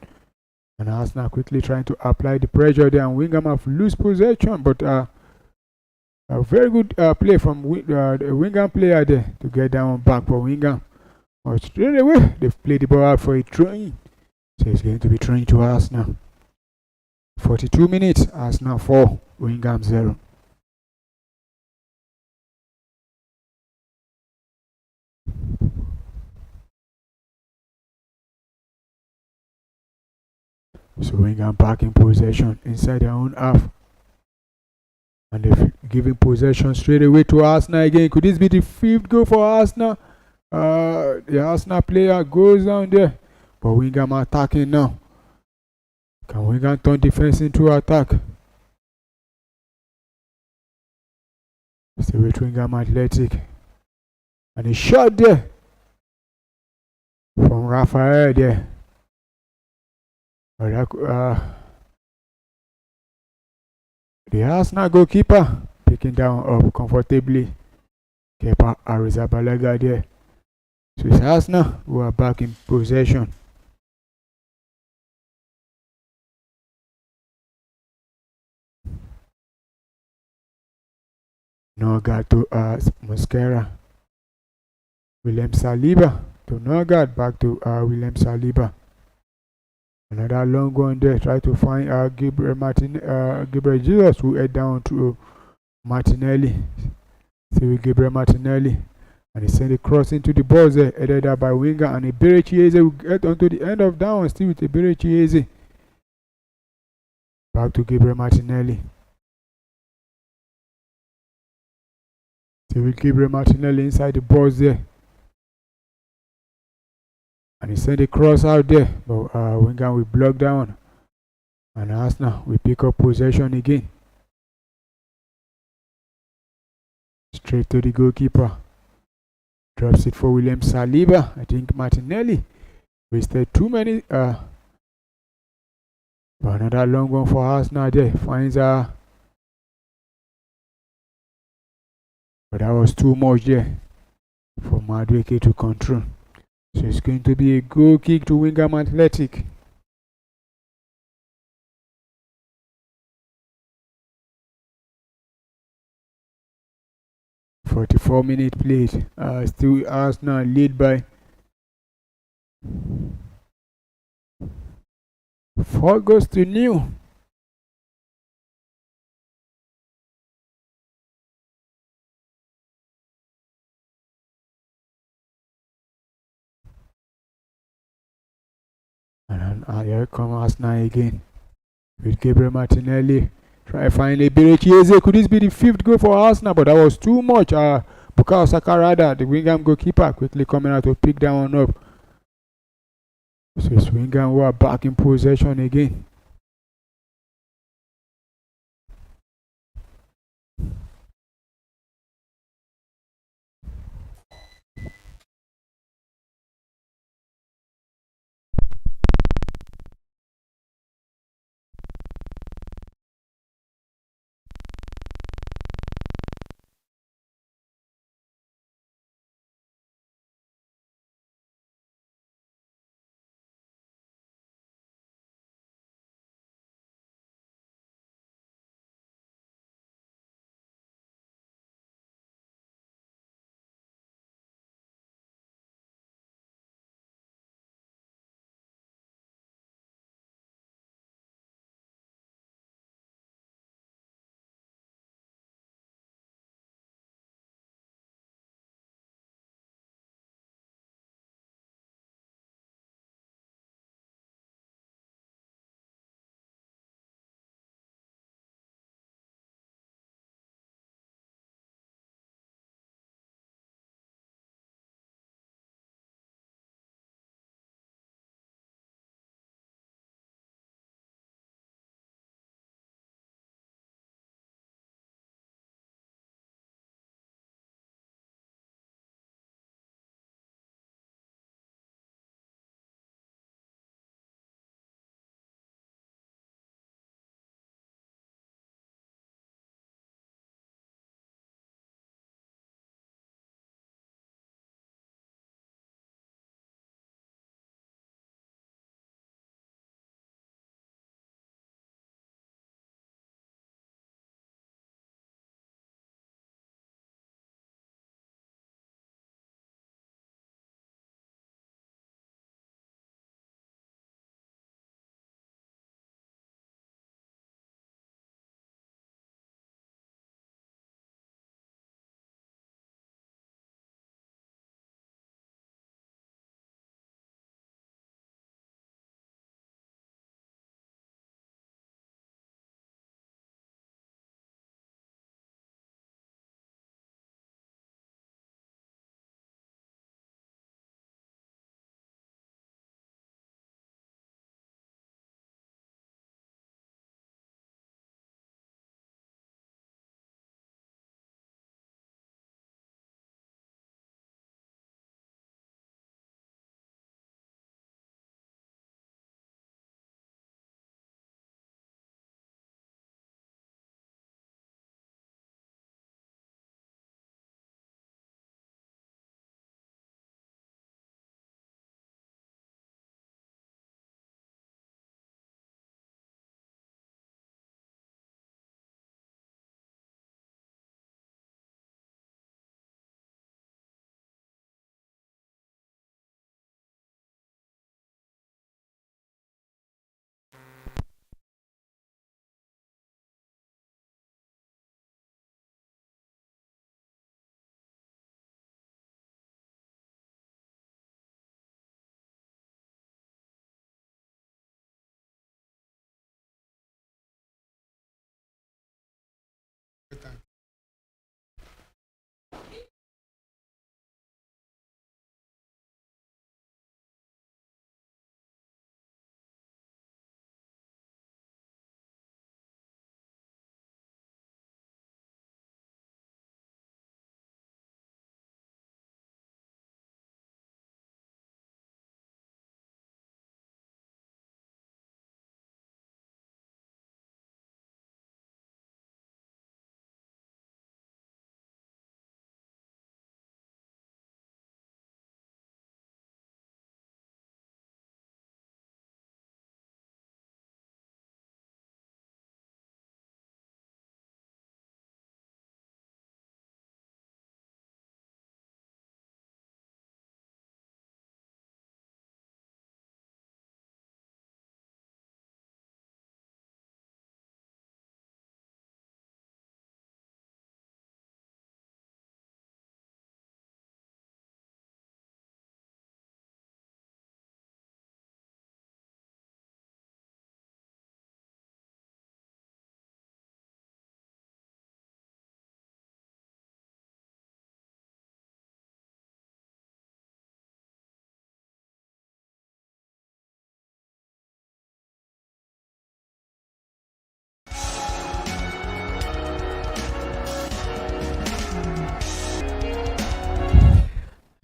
and Arsenal quickly trying to apply the pressure there, and Wingham have loose possession, but a very good play from the Wingham player there to get down back for Wingham. But straight away they've played the ball out for a throw-in, so it's going to be thrown to Arsenal. 42 minutes, Arsenal 4, Wingham 0. So Wingham back in possession inside their own half, and they've given possession straight away to Arsenal again. Could this be the 5th goal for Arsenal? The Arsenal player goes down there, but Wingham attacking now. Can Wingham turn defense into attack? Still with Wigan Athletic, and a shot there from Raphael there. But the Arsenal goalkeeper picking down up comfortably. Kepa Arrizabalaga there. So it's Arsenal who are back in possession. Norgard to Mosquera. William Saliba to Norgard, back to William Saliba. Another long one there. Try to find Gabriel Jesus, who head down to Martinelli. See Gabriel Martinelli. And he sent a cross into the box there, headed up by Winger. And Ibere Chieze will get onto the end of that one, still with Ibere Chieze. Back to Gabriel Martinelli. See with Gabriel Martinelli inside the box there. And he sent a cross out there, but Wigan will block down. And Arsenal will pick up possession again. Straight to the goalkeeper. Drops it for William Saliba. I think Martinelli wasted too many. But another long one for Arsenal there. Finds but that was too much there for Madueke to control. So it's going to be a goal kick to Wigan Athletic. "44-minute played." Still Arsenal lead by 4-0. And here come Arsenal again with Gabriel Martinelli. Try to find Ibere Chieze. Could this be the 5th goal for Arsenal? But that was too much. Bukayo Sakarada, the Wigan goalkeeper, quickly coming out to pick that one up. So it's Wigan who are back in possession again.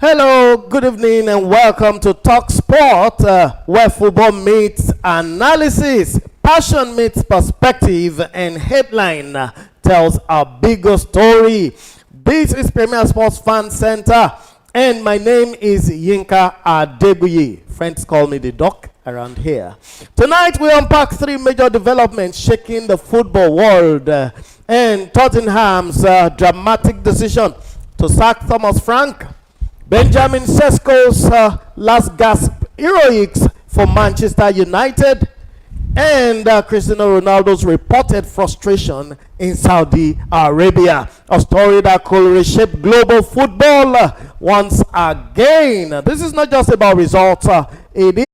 Hello, good evening, and welcome to Talk Sport, where football meets analysis, passion meets perspective, and headline tells a bigger story. This is Premier Sports Fan Center, and my name is Yinka Adebuyi. Friends call me the Doc around here. Tonight we unpack three major developments shaking the football world, and Tottenham's dramatic decision to sack Thomas Frank, Benjamin Sesko's last gasp heroics for Manchester United, and Cristiano Ronaldo's reported frustration in Saudi Arabia. A story that could reshape global football once again. This is not just about results, it is.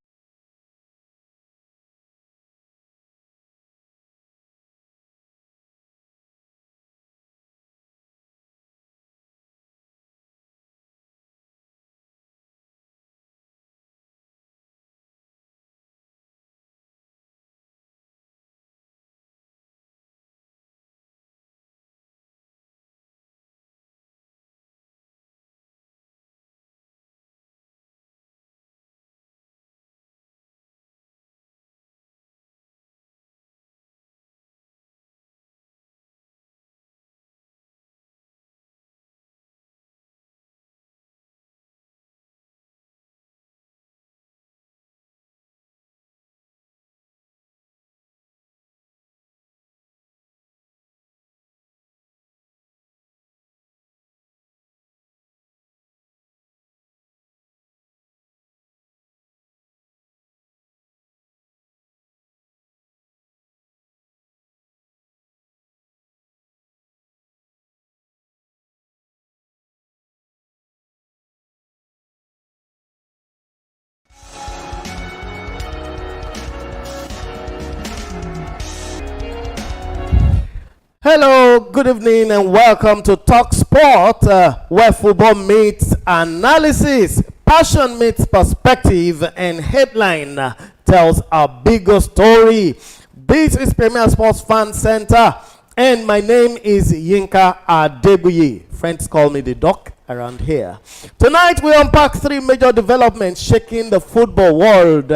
Hello, good evening, and welcome to Talk Sport, where football meets analysis, passion meets perspective, and headline tells a bigger story. This is Premier Sports Fan Center, and my name is Yinka Adebuyi. Friends call me the Doc around here. Tonight we unpack three major developments shaking the football world,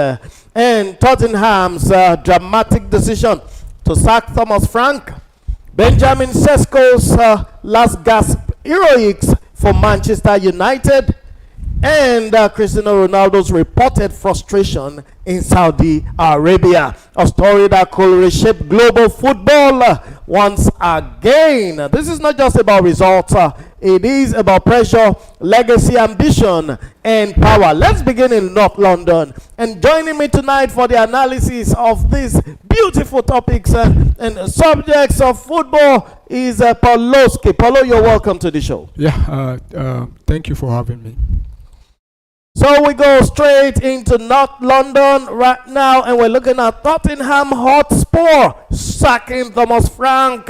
and Tottenham's dramatic decision to sack Thomas Frank, Benjamin Sesko's last gasp heroics for Manchester United, and Cristiano Ronaldo's reported frustration in Saudi Arabia. A story that could reshape global football once again. This is not just about results, it is about pressure, legacy, ambition, and power. Let's begin in North London. And joining me tonight for the analysis of these beautiful topics and subjects of football is Pauloski. Paulo, you're welcome to the show. Yeah, thank you for having me. So we go straight into North London right now, and we're looking at Tottenham Hotspur sacking Thomas Frank.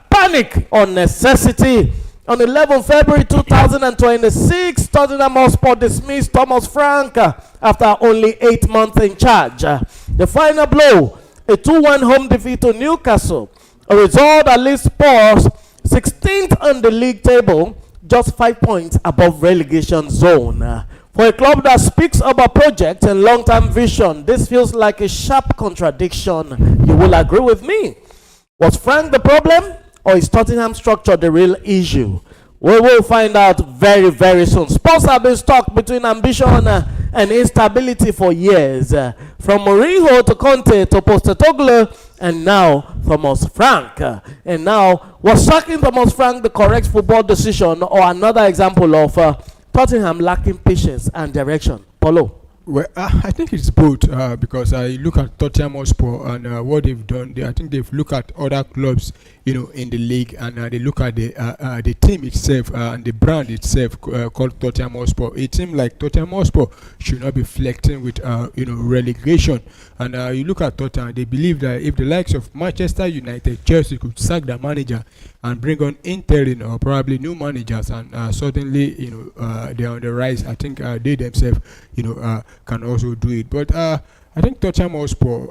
Panic on necessity. On 11 February 2026, Tottenham Hotspur dismissed Thomas Frank after only 8 months in charge. The final blow, a 2-1 home defeat to Newcastle, a result that leaves Spurs 16th on the league table, just 5 points above relegation zone. For a club that speaks about project and long-term vision, this feels like a sharp contradiction. You will agree with me. Was Frank the problem, or is Tottenham structure the real issue? We will find out very, very soon. Spurs have been stuck between ambition and instability for years. From Mourinho to Conte to Postecoglou, and now Thomas Frank. And now, was sacking Thomas Frank the correct football decision, or another example of Tottenham lacking patience and direction? Paulo. Well, I think it's both because I look at Tottenham Hotspur and what they've done. I think they've looked at other clubs, in the league, and they look at the team itself and the brand itself called Tottenham Hotspur. A team like Tottenham Hotspur should not be flirting with relegation. And you look at Tottenham, they believe that if the likes of Manchester United, Chelsea could sack their manager and bring on interim or probably new managers, and certainly they're on the rise. I think they themselves can also do it. But I I think Tottenham Hotspur,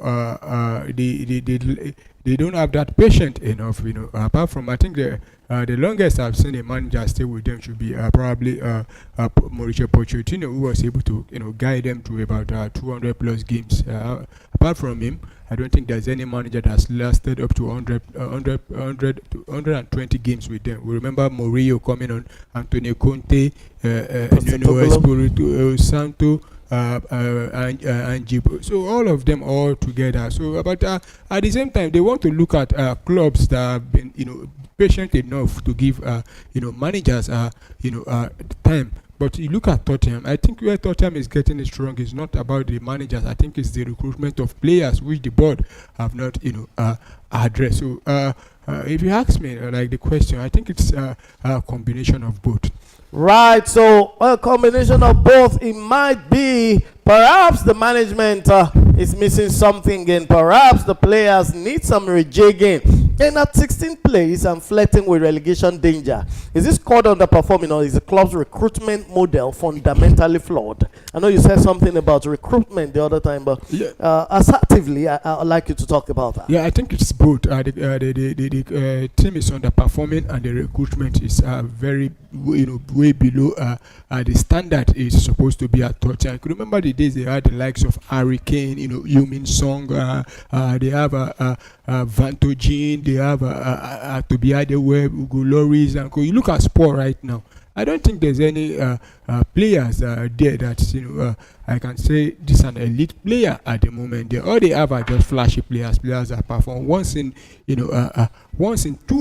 they don't have that patient enough. Apart from, I think the longest I've seen a manager stay with them should be probably Mauricio Pochettino, who was able to guide them to about 200 plus games. Apart from him, I don't think there's any manager that's lasted up to 120 games with them. We remember Mourinho coming on, Antonio Conte, Nuno Espirito Santo, and Jibo. So all of them all together. So, but at the same time, they want to look at clubs that have been, patient enough to give, managers, time. But you look at Tottenham. I think where Tottenham is getting it strong is not about the managers. I think it's the recruitment of players, which the board have not, addressed. So, if you ask me, like the question, I think it's a combination of both. Right, so a combination of both. It might be perhaps the management is missing something, and perhaps the players need some rejigging. In at 16th place and flirting with relegation danger. Is this squad underperforming, or is the club's recruitment model fundamentally flawed? I know you said something about recruitment the other time, but assertively, I'd like you to talk about that. Yeah, I think it's both. The team is underperforming, and the recruitment is very, way below the standard is supposed to be at Tottenham. I could remember the days they had the likes of Harry Kane, Heung-min Song, they have Van Tojin, they have Toby Adeweb, Ugo Loris, and you look at Sport right now. I don't think there's any players there that I can say this is an elite player at the moment. All they have are just flashy players that perform once in 2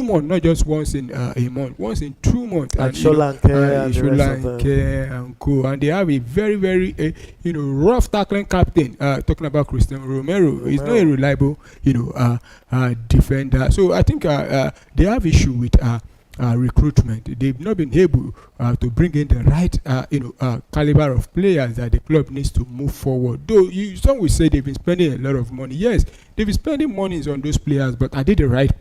months, not just once in a month, once in 2 months. And Solanke and co. And they have a very, very rough tackling captain. Talking about Cristiano Romero, he's not a reliable defender. So I think they have issue with recruitment. They've not been able to bring in the right caliber of players that the club needs to move forward. Though some will say they've been spending a lot of money. Yes, they've been spending money on those players, but are they the right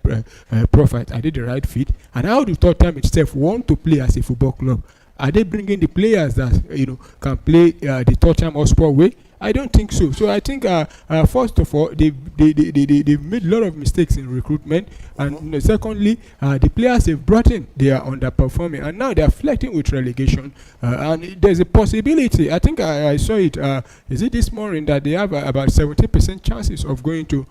profit? Are they the right fit? And how do Tottenham itself want to play as a football club? Are they bringing the players that can play the Tottenham Hotspur way? I don't think so. So I think first of all, they've made a lot of mistakes in recruitment, and secondly, the players they've brought in, they are underperforming, and now they are flirting with relegation. And there's a possibility. I think I saw it. Is it this morning that they have about 70% chances of going to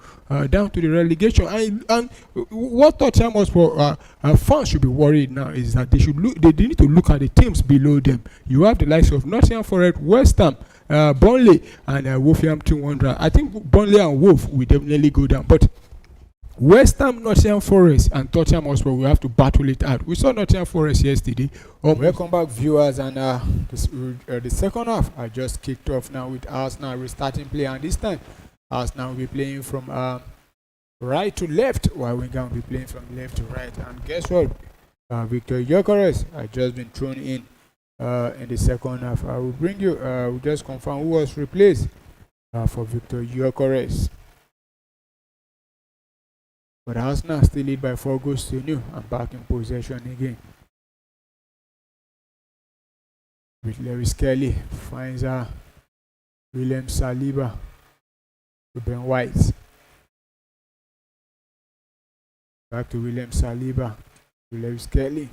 down to the relegation? And what Tottenham Hotspur fans should be worried now is that they should look. They need to look at the teams below them. You have the likes of Nottingham Forest, West Ham, Burnley, and Wolverhampton Wanderers. I think Burnley and Wolf will definitely go down, but West Ham, Nottingham Forest, and Tottenham Hotspur will have to battle it out. We saw Nottingham Forest yesterday. Welcome back, viewers, and the second half I just kicked off now with Arsenal restarting play, and this time Arsenal will be playing from right to left, while Wigan will be playing from left to right. And guess what? Victor Gyökeres has just been thrown in the second half. I will bring you, we'll just confirm who was replaced for Victor Gyökeres. But Arsenal still lead by 4 goals to 0 and back in possession again. With Lewis Kelly finds William Saliba to Ben White. Back to William Saliba to Lewis Kelly.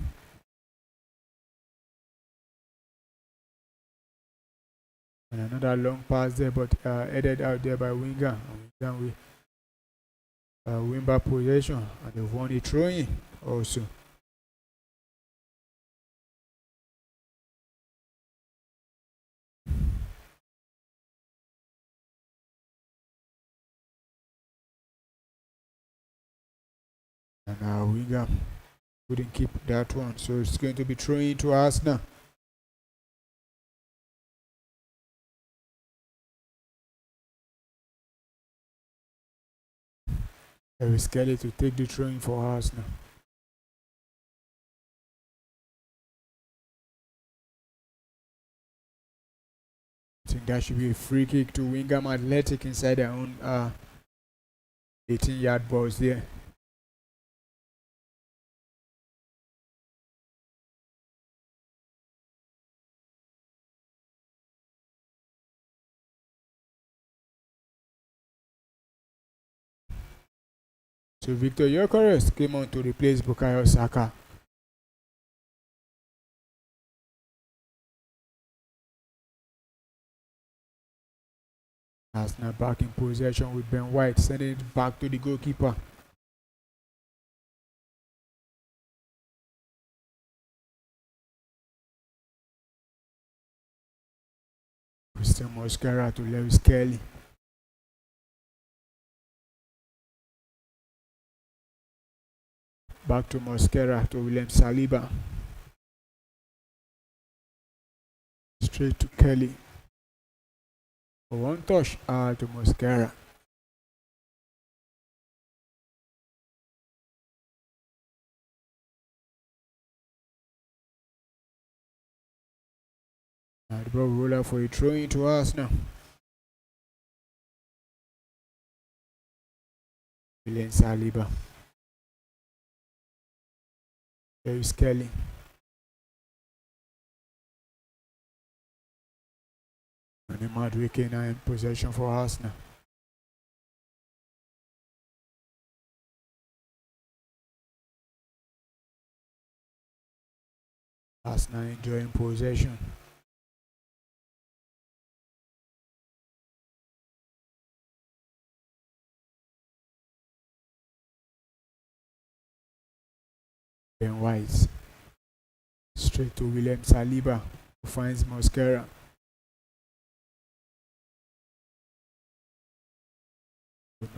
And another long pass there, but headed out there by Winger. And we win back possession, and they've won a throw-in also. And Winger couldn't keep that one, so it's going to be thrown to Arsenal. Lewis Kelly to take the throw-in for Arsenal. I think that should be a free kick to Wigan Athletic inside their own 18-yard box there. So Victor Gyökeres came on to replace Bukayo Saka. Arsenal back in possession with Ben White, sending it back to the goalkeeper. Christian Mosquera to Lewis Kelly. Back to Mosquera to William Saliba. Straight to Kelly. One touch to Mosquera. The ball roller for a throw into us now. William Saliba. Lewis Kelly. And the Madrid now in possession for Arsenal. Arsenal enjoying possession. Ben White. Straight to William Saliba, who finds Mosquera.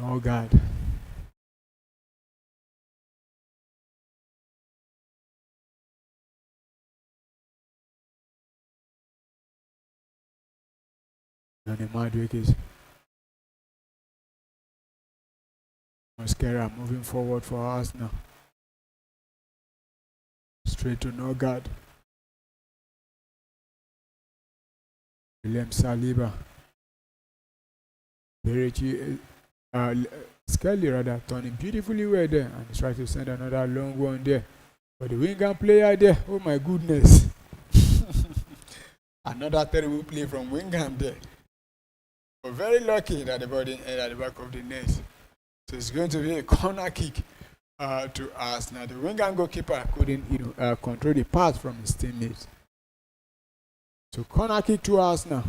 No guard. And the Madrid is Mosquera moving forward for Arsenal. Straight to no guard. William Saliba. Skelly rather turning beautifully well there, and he's trying to send another long one there. But the Wigan player there, oh my goodness. Another terrible play from Wigan there. But very lucky that the ball didn't end at the back of the net. So it's going to be a corner kick to us. Now the Wigan goalkeeper couldn't control the pass from his teammates. So corner kick to us now.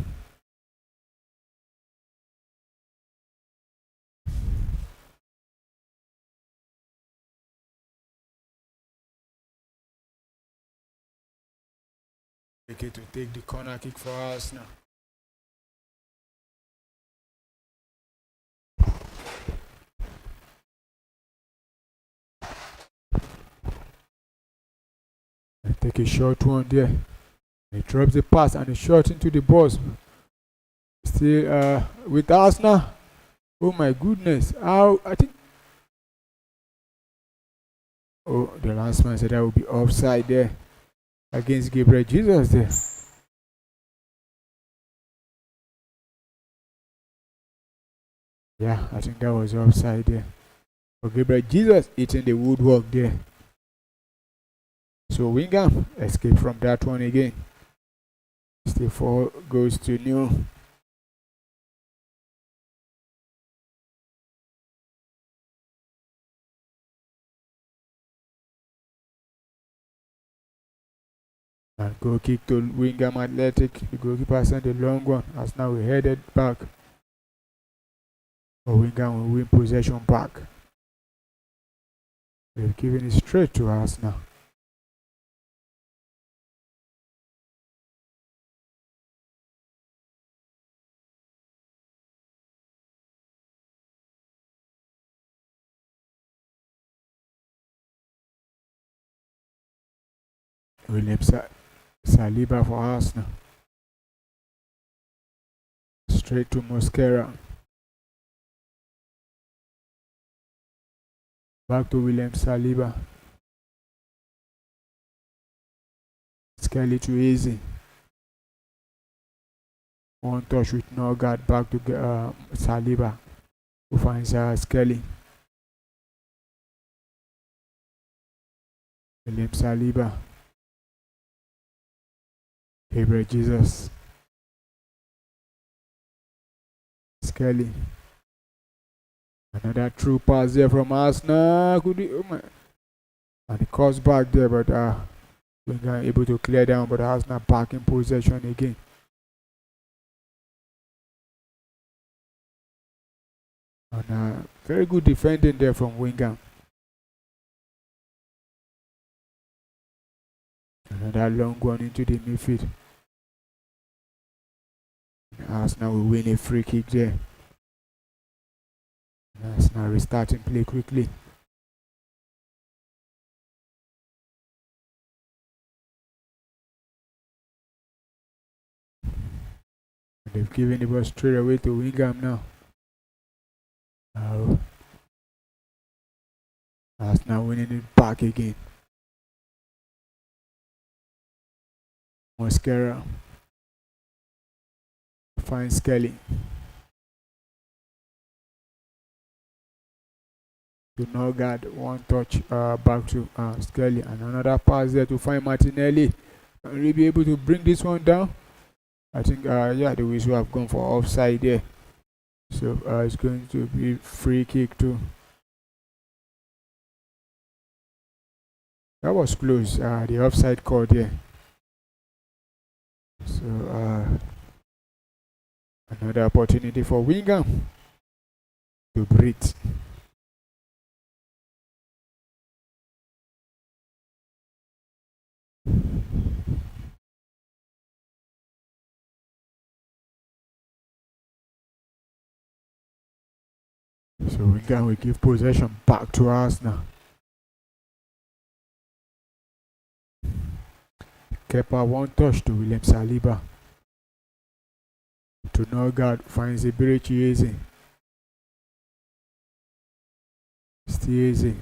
Okay, to take the corner kick for us now. And take a short one there. He drops the pass and a shot into the box. Still with Arsenal. Oh my goodness. How I think. Oh, the last man said that would be offside there against Gabriel Jesus there. Yeah, I think that was offside there. But Gabriel Jesus hitting the woodwork there. So Wigan escaped from that one again. Still 4 goes to 0. And goal kick to Wigan Athletic. The goalkeeper sent a long one as now we headed back. But Wigan will win possession back. They've given it straight to us now. William Saliba for Arsenal. Straight to Mosquera. Back to William Saliba. Skelly too easy. One touch with no guard. Back to Saliba, who finds Skelly. William Saliba. Gabriel Jesus. Skelly. Another true pass there from Arsenal. Could be, oh my. And it cuts back there, but Wigan able to clear down, but Arsenal back in possession again. And very good defending there from Wigan. Another long one into the midfield. Arsenal will win a free kick there. Arsenal restarting play quickly. They've given the ball straight away to Wigan now. Arsenal winning it back again. Mosquera finds Kelly. To Norgard, one touch back to Skelly, and another pass there to find Martinelli. Will he be able to bring this one down? I think the whistle have gone for offside there, so it's going to be free kick too. That was close, the offside call there. So another opportunity for Wigan to breathe. So Wigan will give possession back to Arsenal. Kepa one touch to William Saliba. To Norgard, finds Iberichi Eze. Still Eze.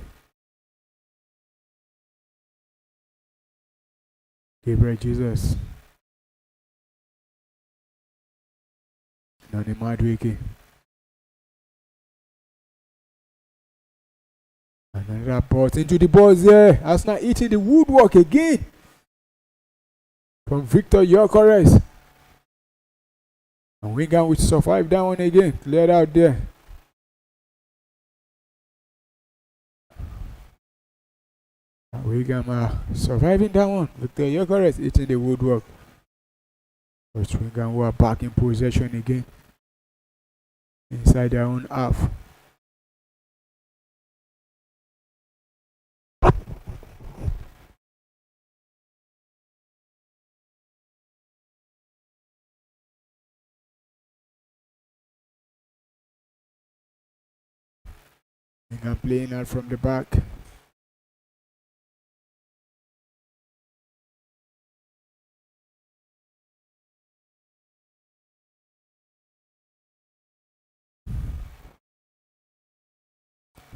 Gabriel Jesus. Nani Madwiki. Another pass into the balls there. Arsenal eating the woodwork again. From Victor Gyökeres. And Wigan will survive that one again. Cleared out there. And Wigan surviving that one. Victor Gyökeres eating the woodwork. But Wigan were back in possession again. Inside their own half. Wigan playing out from the back.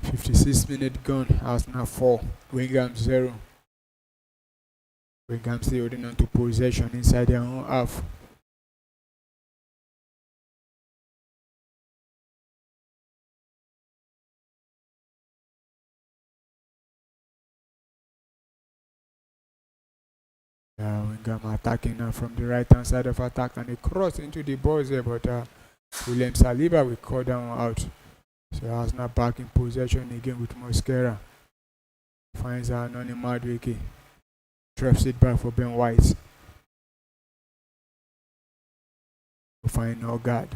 .56 gone. Arsenal 4. Wigan 0. Wigan still holding on to possession inside their own half. Wigan attacking now from the right hand side of attack, and they cross into the balls there, but William Saliba will call down out. So Arsenal back in possession again with Mosquera. Finds Noni Madueke. Traps it back for Ben White. To find Norgard.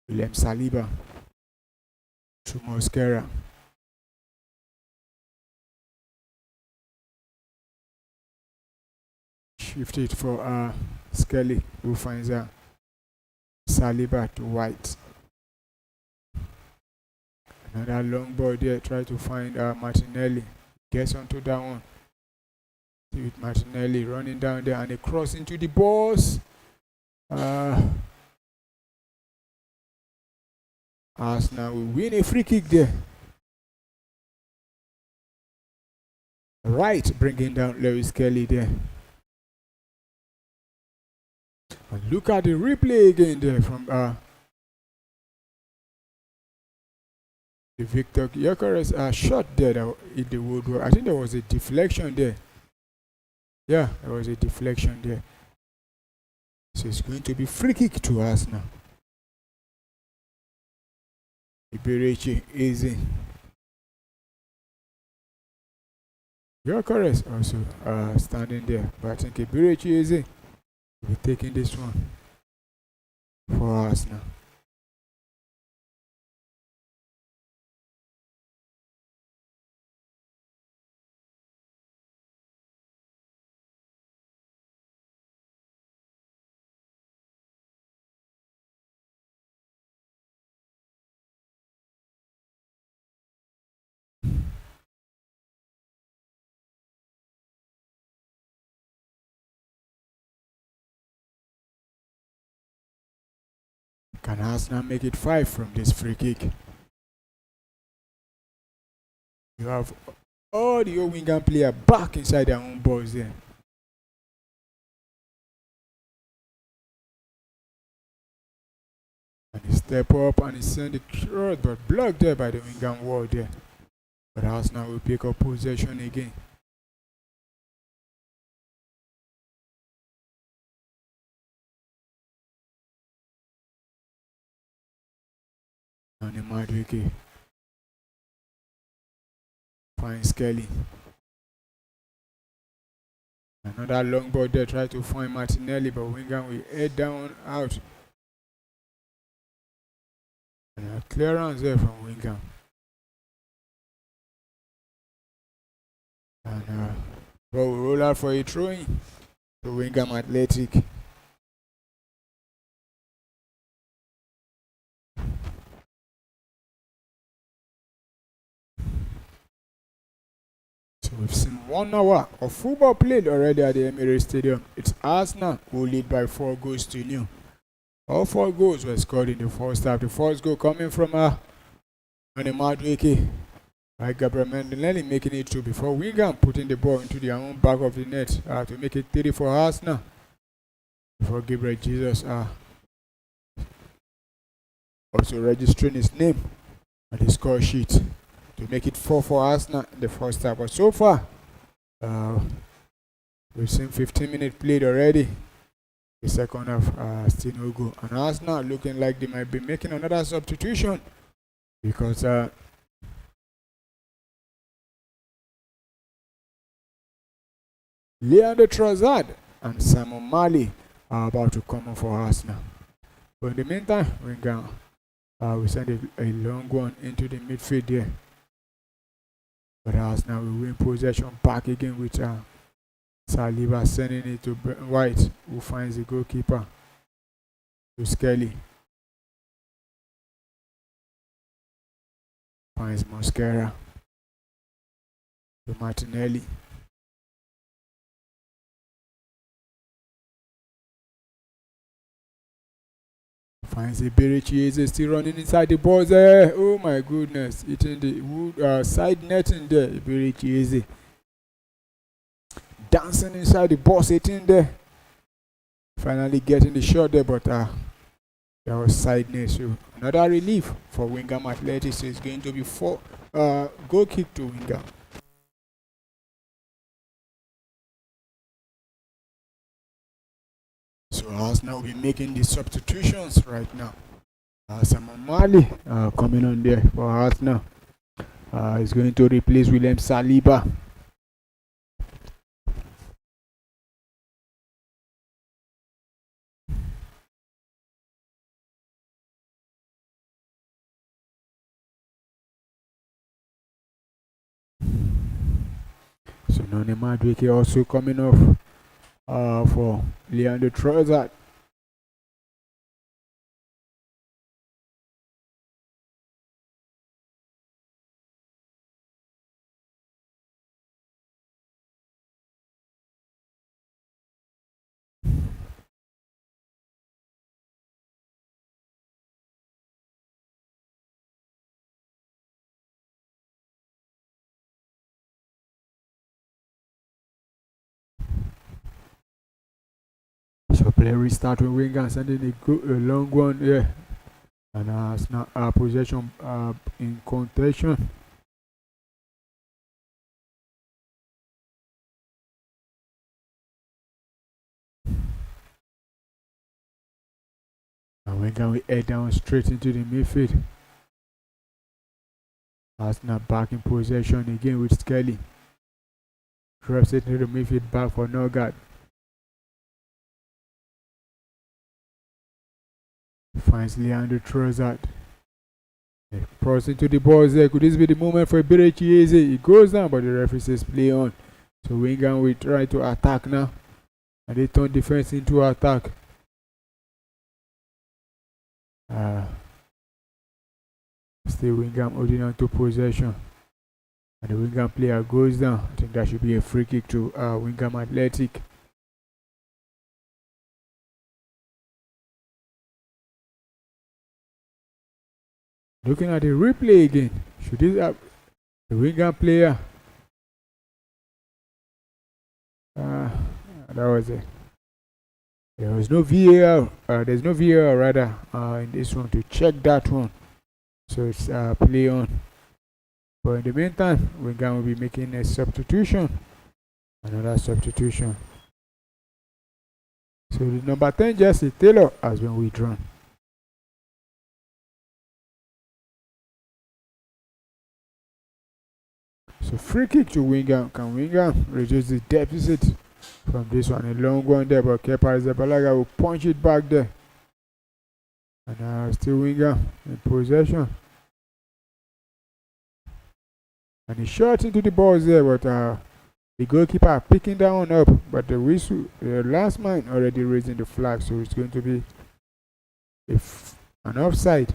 William Saliba. To Mosquera. Shift it for Skelly, who finds Saliba to White. Another long ball there, try to find Martinelli. Gets onto that one. With Martinelli running down there, and they cross into the balls. Arsenal will win a free kick there. Right, bringing down Lewis Kelly there. And look at the replay again there from the Victor Gyökeres shot there that in the woodwork. I think there was a deflection there. Yeah, there was a deflection there. So it's going to be free kick to us now. A Iberichi easy. Gyökeres also standing there, but I think Iberichi easy will be taking this one for us now. Can Arsenal make it 5 from this free kick? You have all the old Wigan player back inside their own balls there. And he step up and he send the cross, but blocked there by the Wigan wall there. But Arsenal will pick up possession again. And the Madwiki finds Kelly. Another long ball there, try to find Martinelli, but Wigan will head down out. And a clearance there from Wigan. And ball will roll out for a throw-in to Wigan Athletic. So we've seen 1 hour of football played already at the Emirates Stadium. It's Arsenal who lead by 4 goals to 0. All 4 goals were scored in the first half. The first goal coming from Madwiki by Gabriel Mendelelli, making it 2 before Wigan putting the ball into their own back of the net to make it 3 for Arsenal. Before Gabriel Jesus also registering his name on the score sheet to make it 4 for Arsenal in the first half. But so far, we've seen 15 minutes played already. The second half still no goal. And Arsenal looking like they might be making another substitution because Leandro Trossard and Simon Mali are about to come on for Arsenal. But in the meantime, we send a long one into the midfield there. But Arsenal will win possession back again with Saliba sending it to White, who finds the goalkeeper to Skelly. Finds Mosquera to Martinelli. Finds Iberichi is still running inside the box there. Oh my goodness. Hitting the wood, side netting there. Iberichi is dancing inside the box, hitting there. Finally getting the shot there, but there was side net. So another relief for Wigan Athletic. So it's going to be 4 goal kick to Wigan. So Arsenal will be making the substitutions right now. Simon Mali coming on there for Arsenal. Is going to replace William Saliba. So Noni Madwiki also coming off for Leandro Trossard. So play restart with Wigan sending a long one here. And it's now possession in contention. And Wigan will head down straight into the midfield. Arsenal back in possession again with Skelly. Drops it into the midfield back for Norgard. Finds Leandro Trossard. Crossing to the balls there. Could this be the moment for Eberechi Eze? It goes down, but the referee says play on. So Wigan will try to attack now. And they turn defense into attack. Still Wigan holding on to possession. And the Wigan player goes down. I think that should be a free kick to Wigan Athletic. Looking at the replay again. Should this have the Wigan player? That was it. There was no VAR. There's no VAR rather in this one to check that one. So it's play on. But in the meantime, Wigan will be making a substitution. Another substitution. So the number 10 jersey, Taylor, has been withdrawn. So free kick to Wigan. Can Wigan reduce the deficit from this one? A long one there, but Kepa Arrizabalaga will punch it back there. And now still Wigan in possession. And he shot into the balls there, but the goalkeeper picking that one up. But the whistle, the last man already raising the flag, so it's going to be an offside.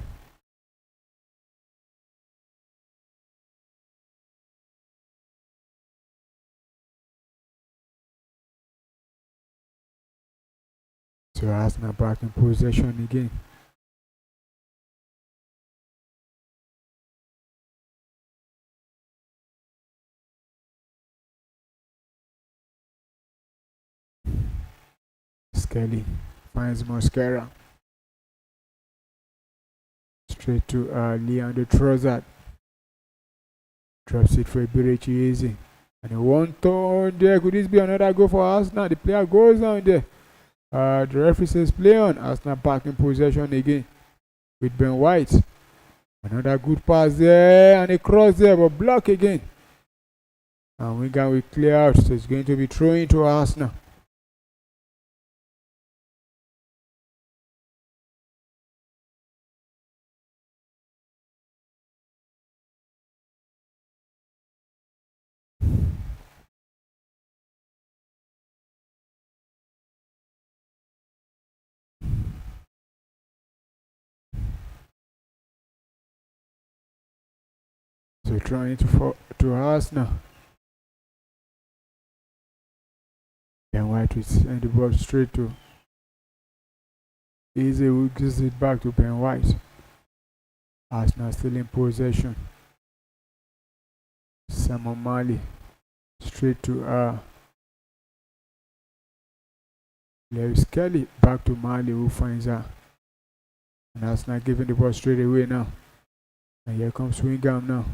So Arsenal back in possession again. Skelly finds Mosquera. Straight to Leandro Trossard. Drops it for Eberechi Eze. And a one turn there. Could this be another goal for Arsenal? The player goes down there. The referee says play on. Arsenal back in possession again with Ben White. Another good pass there and a cross there, but block again. And Wigan will clear out, so it's going to be throwing to Arsenal. So trying to Arsenal. Then White will send the ball straight to Eze, who gives it back to Ben White. Arsenal still in possession. Simon Mali straight to Lewis Kelly, back to Mali, who finds her. And Arsenal giving the ball straight away now. And here comes Wigan now.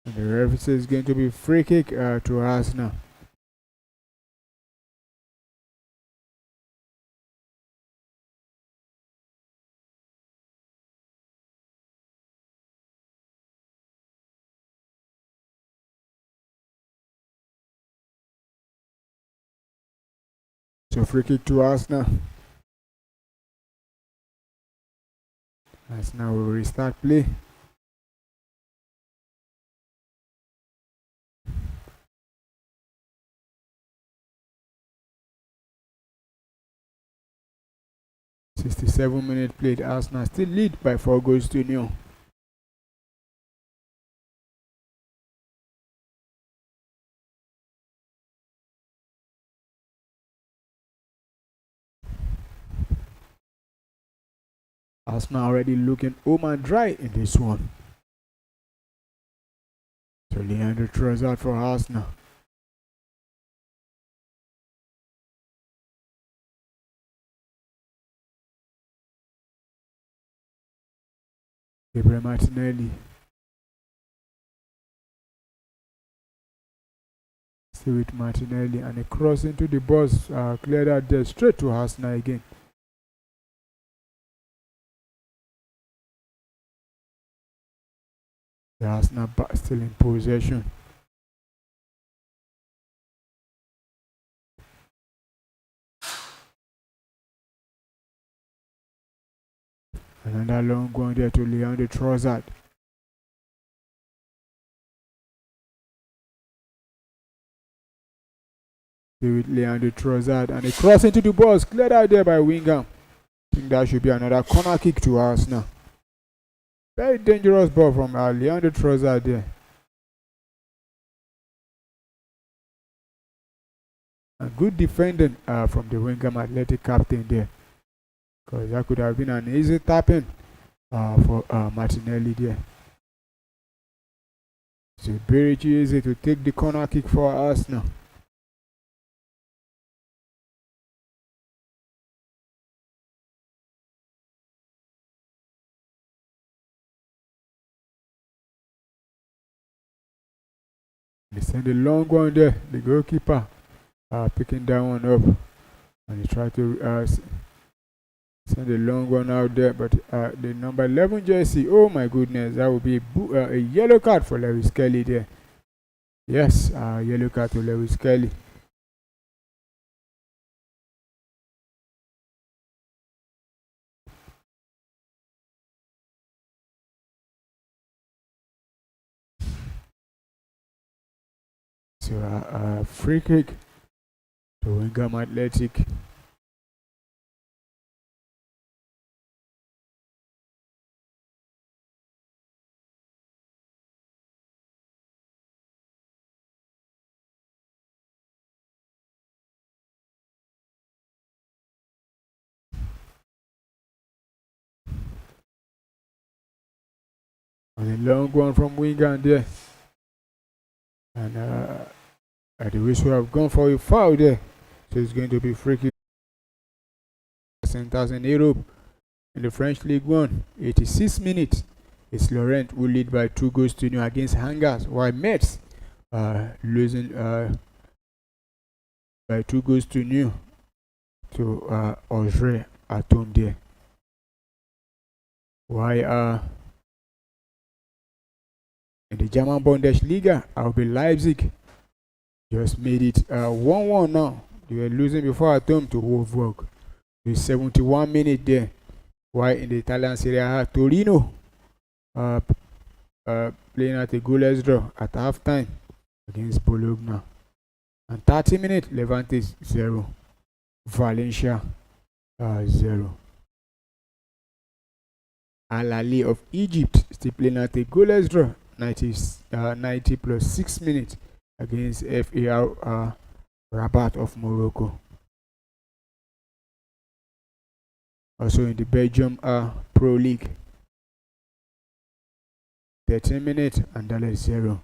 And the referee says it's going to be free kick to Arsenal. So free kick to Arsenal. Arsenal will restart play. "67-minute played. Arsenal still lead by 4 goals to 0. Arsenal already looking home and dry in this one. So Leandro Trossard for Arsenal. Gabriel Martinelli. Still with Martinelli, and a cross into the box, cleared out there straight to Arsenal again. The Arsenal still in possession. Another long one there to Leandro Trossard. With Leandro Trossard, and a cross into the box, cleared out there by Wigan. I think that should be another corner kick to Arsenal. Very dangerous ball from Leandro Trossard there. And good defending from the Wigan Athletic captain there, because that could have been an easy tapping for Martinelli there. So very easy to take the corner kick for Arsenal. They send a long one there, the goalkeeper picking that one up, and he tried to send a long one out there, but the number 11 jersey, oh my goodness, that would be a yellow card for Lewis Kelly there. Yes, yellow card to Lewis Kelly. So free kick to Wigan Athletic. And a long one from Wigan there. And the whistle have gone for a foul there. So it's going to be free kick. Centers in Europe in the French League 1. 86 minutes. It's Laurent who lead by 2-0 against Angers, while Metz losing by 2-0 to Auxerre at home there. Why in the German Bundesliga, RB Leipzig just made it 1-1 now. They were losing before at home to Wolfsburg. With 71 minutes there. While in the Italian Serie A, Torino playing at a goalless draw at halftime against Bologna. And 30 minutes, Levante 0. Valencia 0. Al Ahly of Egypt still playing at a goalless draw. 90 plus 6 minutes against FAR Rabat of Morocco. Also in the Belgium Pro League, 13 minutes, Anderlecht 0.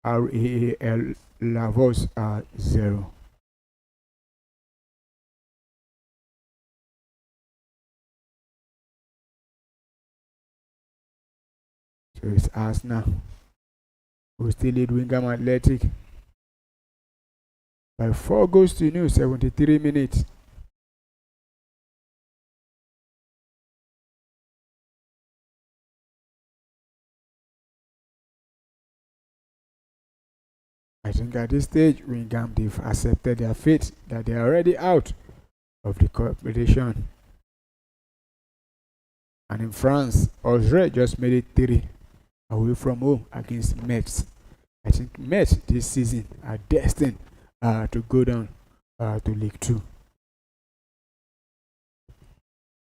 RAAL Lavos 0. So it's Arsenal who still lead Wigan Athletic by 4-0, 73 minutes. I think at this stage, Wigan, they've accepted their fate, that they are already out of the competition. And in France, Auxerre just made it 3 away from home against Metz. I think Metz this season are destined to go down to League 2.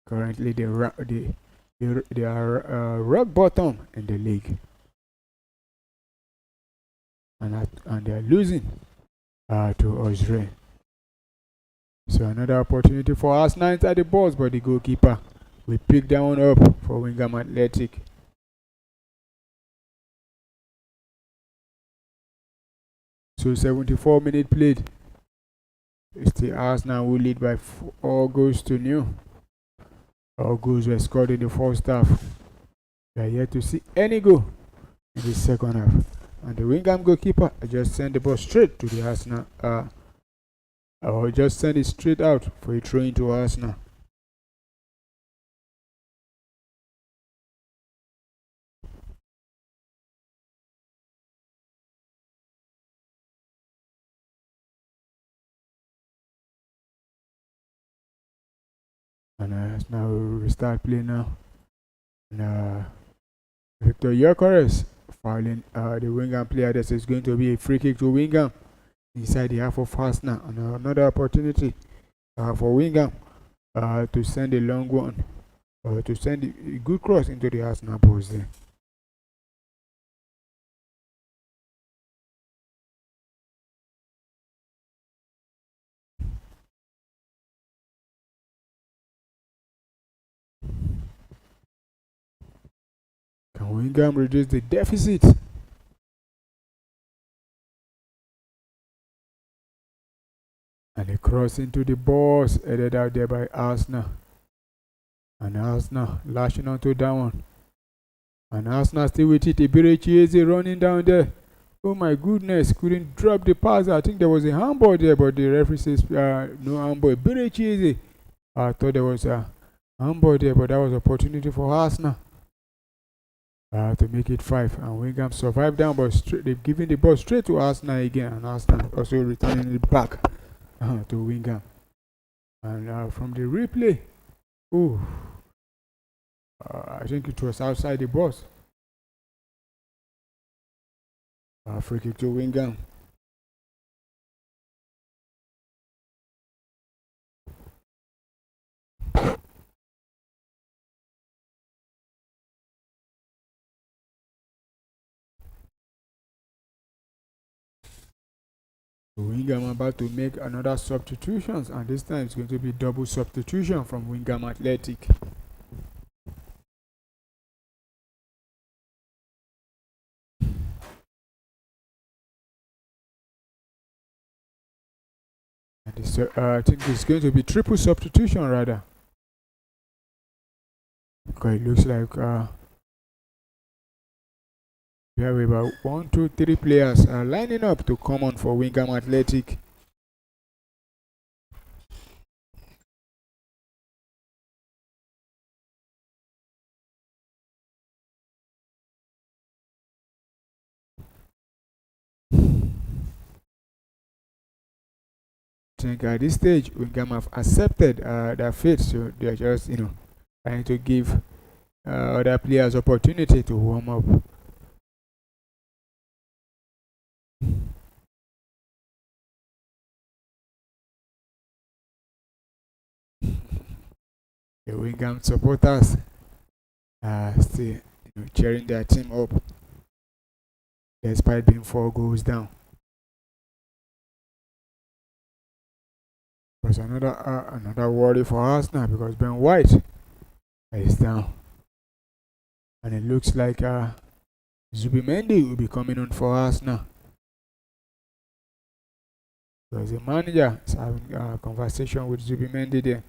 Currently, they are rock bottom in the league. And they are losing to Auxerre. So another opportunity for Arsenal inside the box, but the goalkeeper will pick that one up for Wigan Athletic. So 74 minutes played. It's the Arsenal who lead by 4-0. All goals were scored in the first half. We are yet to see any goal in the second half. and the Wigan goalkeeper just sent the ball straight to the Arsenal. Or just send it straight out for a throw into Arsenal. And now we start playing now. And Victor Gyökeres fouling the Wigan player. This is going to be a free kick to Wigan inside the half of Arsenal. And another opportunity for Wigan to send a long one, to send a good cross into the Arsenal post there. Can Wigan reduce the deficit? And a cross into the box headed out there by Arsenal. And Arsenal lashing onto that one. And Arsenal still with it. Eberechi running down there. Oh my goodness, couldn't drop the pass. I think there was a handball there, but the referee says no handball. Eberechi, I thought there was a handball there, but that was an opportunity for Arsenal to make it 5. And Wigan survived down, but they've given the ball straight to Arsenal again. And Arsenal also returning it back to Wigan. And from the replay, I think it was outside the box. Free kick to Wigan. Wigan about to make another substitutions, and this time it's going to be double substitution from Wigan Athletic. And this, I think it's going to be triple substitution rather, because it looks like we have about 1, 2, 3 players lining up to come on for Wigan Athletic. I think at this stage Wigan have accepted their fate, so they're just trying to give other players opportunity to warm up. The Wigan supporters still cheering their team up despite being 4 goals down. There's another worry for Arsenal because Ben White is down, and it looks like Zubimendi will be coming on for Arsenal. Because the manager is having a conversation with Zubimendi there.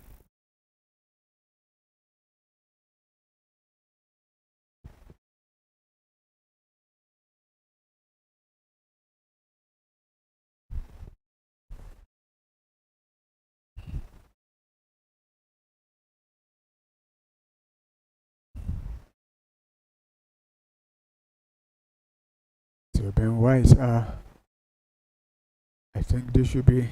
So Ben White, I think this should be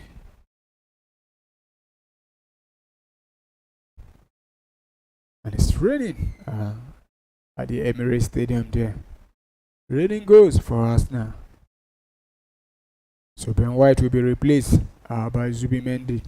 and it's raining at the Emirates Stadium there. Raining goes for Arsenal. So Ben White will be replaced by Zubimendi.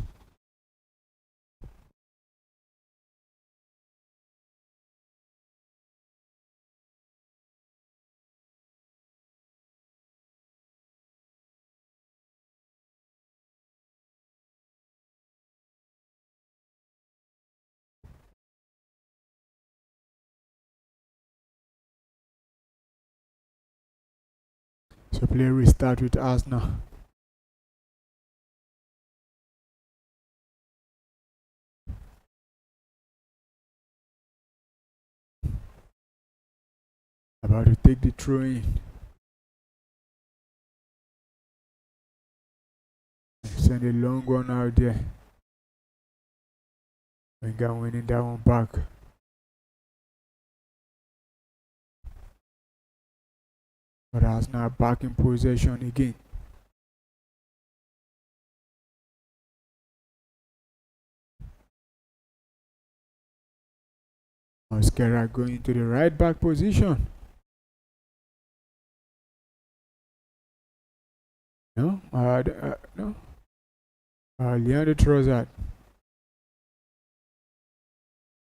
So play restart with Arsenal. About to take the throw in. send a long one out there. Wigan winning that one back. But Arsenal back in possession again. Mosquera going to the right back position. No, no. Leandro Trossard.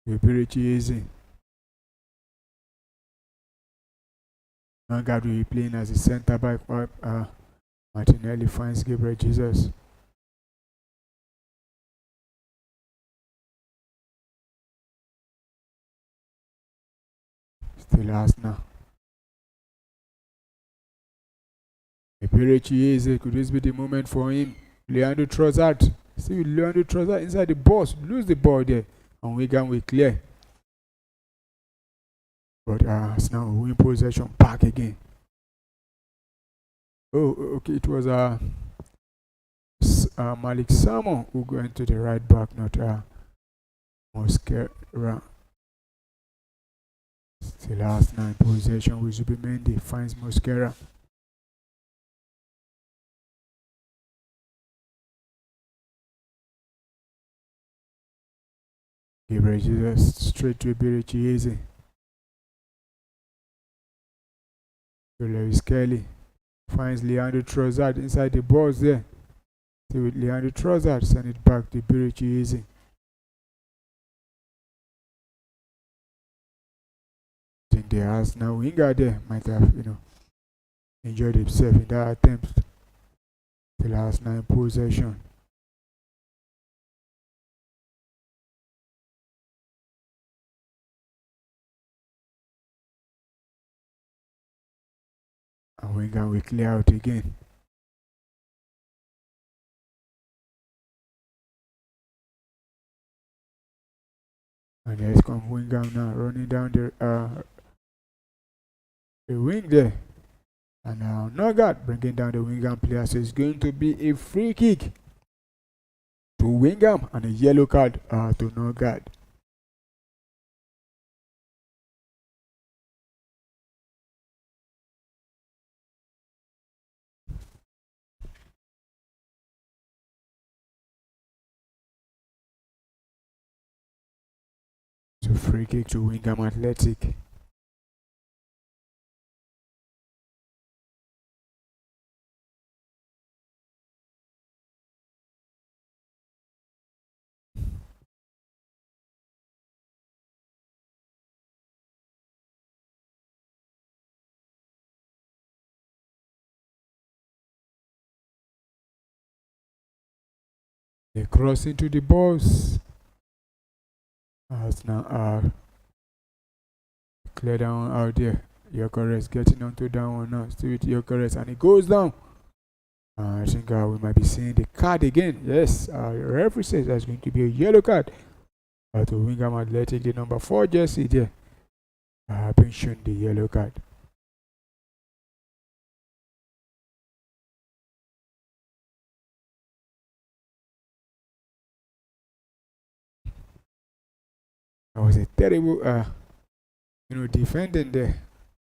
Iberichi easy. Mangad will be playing as a centre back. Martinelli finds Gabriel Jesus. Still Arsenal. Iberichi easy. Could this be the moment for him? Leandro Trossard. See Leandro Trossard inside the box. Lose the ball there. And Wigan will clear. But Arsenal will win possession back again. Oh, okay. It was Malik Salmon who went to the right back, not Mosquera. Still Arsenal in possession with Zubimendi. Finds Mosquera. Gabriel Jesus straight to Iberichi easy. To Lewis Kelly. Finds Leandro Trossard inside the box there. So with Leandro Trossard, send it back to Iberichi easy. I think the Arsenal winger there might have, enjoyed himself in that attempt. Still Arsenal in possession. And Wigan will clear out again. And there's come Wigan now running down the wing there. And now Norgard bringing down the Wigan player. So it's going to be a free kick to Wigan and a yellow card to Norgard. So free kick to Wigan Athletic. They cross into the box. As now clear down out there. Gyökeres getting onto that one now. Still with Gyökeres and it goes down. I think we might be seeing the card again. Yes, the referee says that's going to be a yellow card to Wigan Athletic, the number 4 jersey there. Being shown the yellow card. That was a terrible, defending there.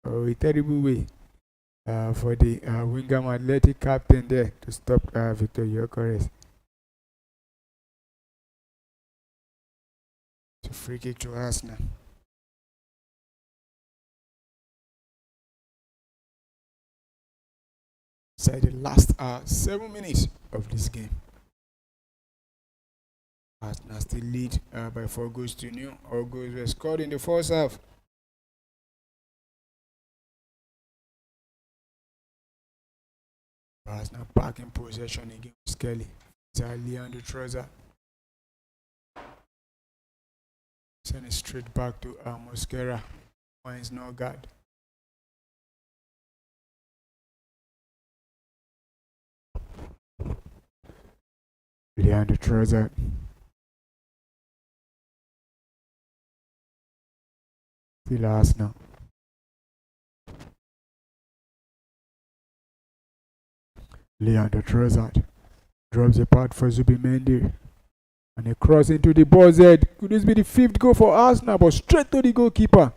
A terrible way for the Wigan Athletic captain there to stop Victor Gyökeres. It's a free kick to Arsenal. Inside the last 7 minutes of this game. Arsenal still lead by 4 goals to 0. All goals were scored in the first half. Arsenal back in possession again with Kelly. Leandro Trossard. Send it straight back to Mosquera. Finds Norgard. Leandro Trossard. Still Arsenal. Leandro Trossard. Drops the part for Zubimendi. And a cross into the box head. Could this be the 5th goal for Arsenal? But straight to the goalkeeper.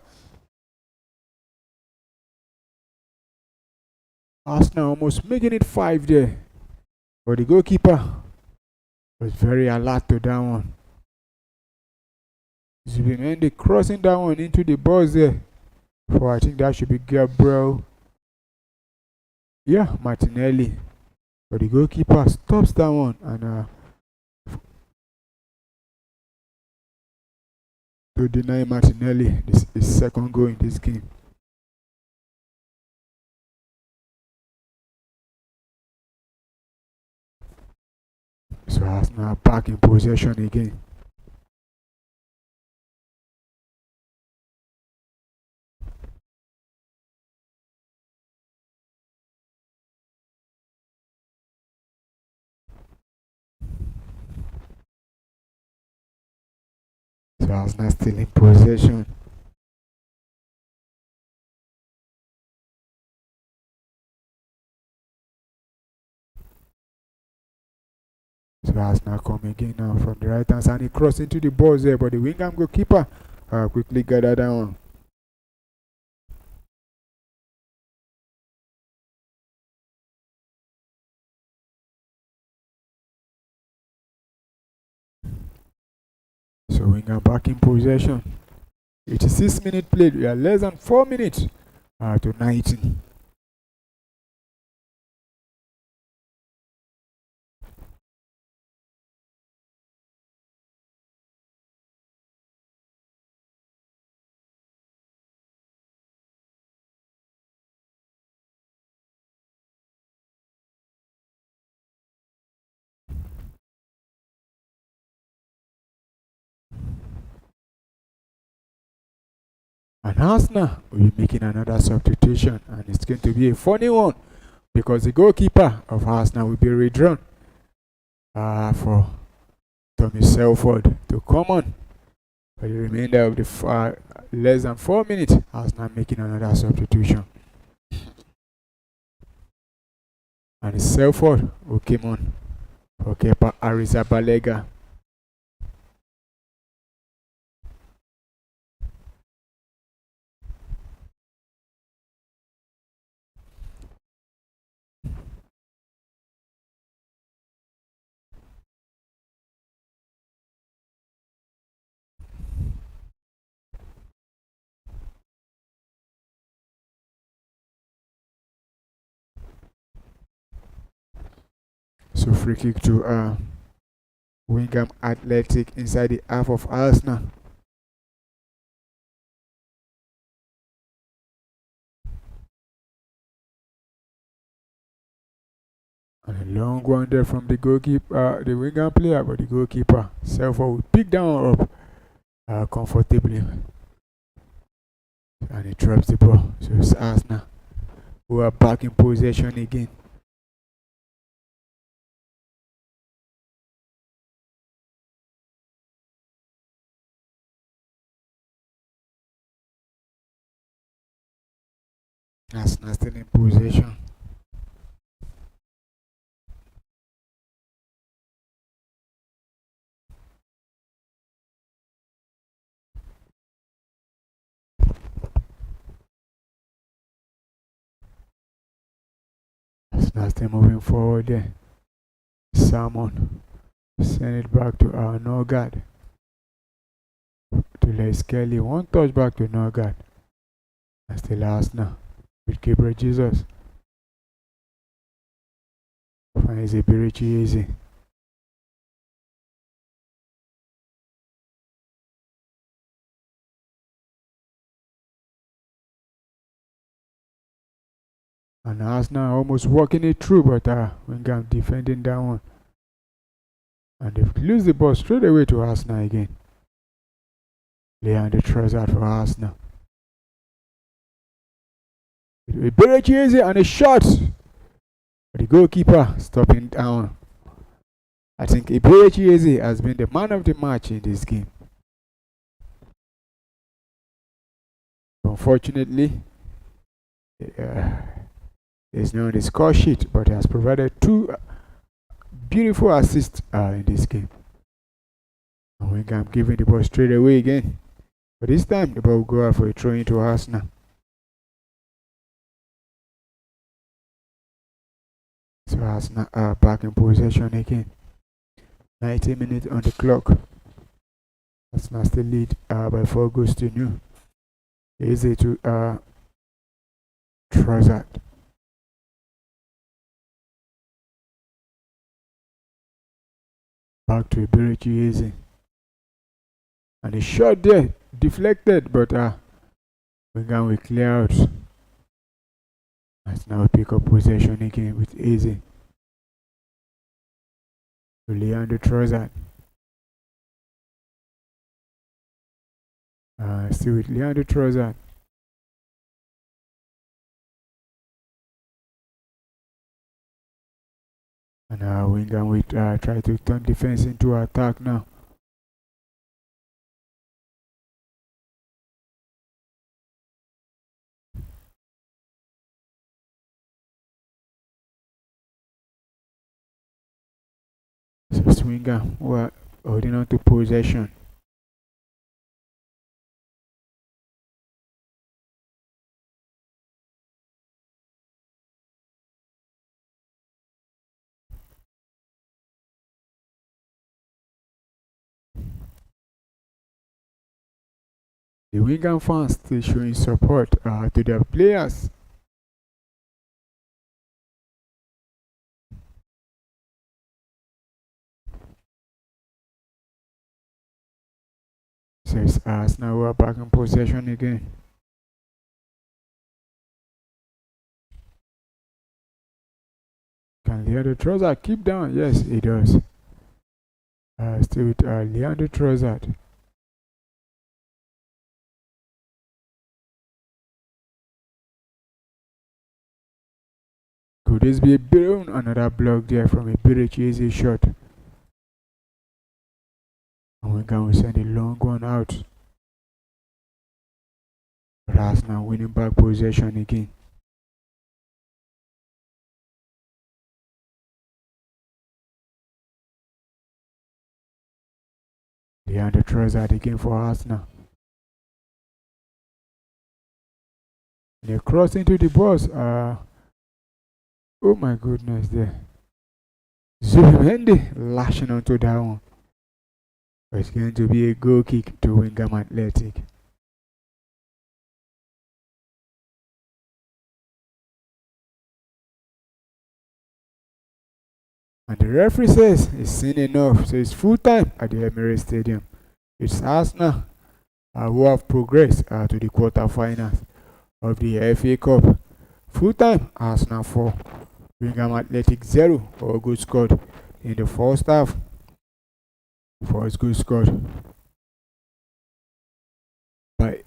Arsenal almost making it 5 there. But the goalkeeper was very alert to that one. Zubimendi crossing that one into the box there. For I think that should be Gabriel. Yeah, Martinelli. But the goalkeeper stops that one and to deny Martinelli his second goal in this game. So Arsenal back in possession again. So Arsenal still in possession. So Arsenal come again now from the right hand side. He crossed into the box there, but the Wigan goalkeeper quickly gathered that one. So Wigan back in possession. 86 minutes played. We are less than 4 minutes to 19. And Arsenal will be making another substitution, and it's going to be a funny one because the goalkeeper of Arsenal will be redrawn for Tommy Selford to come on for the remainder of the less than 4 minutes. Arsenal making another substitution, and it's Selford who came on for Kepa Arrizabalaga. So free kick to Wigan Athletic inside the half of Arsenal. And a long one there from the goalkeeper, the Wigan player, but the goalkeeper Selford will pick down up comfortably. And he drops the ball. So it's Arsenal who are back in possession again. Arsenal still in possession. Arsenal still moving forward there. Salmon send it back to our Norgard. To Les Kelly. One touch back to Norgard. And still Arsenal with Gabriel Jesus. Finds Iberichi easy. And Arsenal almost walking it through, but Wigan defending that one. And they lose the ball straight away to Arsenal again. Leon the throws out for Arsenal. Iberichi and a shot. But the goalkeeper stopping down. I think Iberichi has been the man of the match in this game. Unfortunately, there's no on the score sheet, but he has provided two beautiful assist in this game. And Wigan giving the ball straight away again. But this time the ball will go out for a throw into Arsenal. So Arsenal are back in possession again. 90 minutes on the clock. Arsenal still lead by 4 goals to 0. Easy to Trossard. Back to Emirates easy. And the shot there deflected, but Wigan will clear out. Let's now pick up possession again with easy. To Leandro Trossard. Still with Leandro Trossard. And Wigan will try to turn defense into attack now. So Wigan were holding on to possession. The Wigan fans still showing support to their players. So it's us now, we're back in possession again. Can Leandro Trossard keep down? Yes, he does. Still with Leandro Trossard. Could this be another block there from a very easy shot? And Wigan will send a long one out. But Arsenal winning back possession again. Leandro Trossard again for Arsenal. They cross into the box. Oh my goodness, there. Zubimendi lashing onto that one. It's going to be a goal kick to Wigan Athletic. And the referee says it's seen enough, so it's full time at the Emirates Stadium. It's Arsenal who have progressed to the quarterfinals of the FA Cup. Full time, Arsenal 4, Wigan Athletic 0, or goal scored in the first half. First goal scored by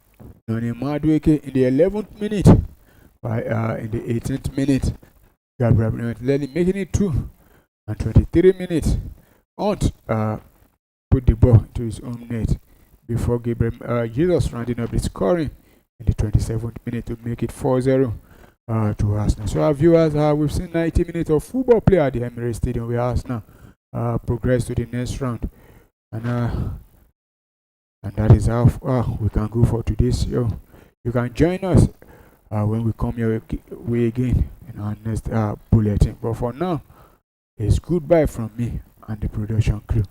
Noni Madueke in the 11th minute. By in the 18th minute, Gabriel Martinelli making it 2. And 23 minutes, Hunt put the ball to his own net before Gabriel Jesus rounding up the scoring in the 27th minute to make it 4-0 to Arsenal. So our viewers, we've seen 90 minutes of football play at the Emirates Stadium where Arsenal progress to the next round. And that is how we can go for today's show. You can join us when we come your way again in our next bulletin. But for now, it's goodbye from me and the production crew.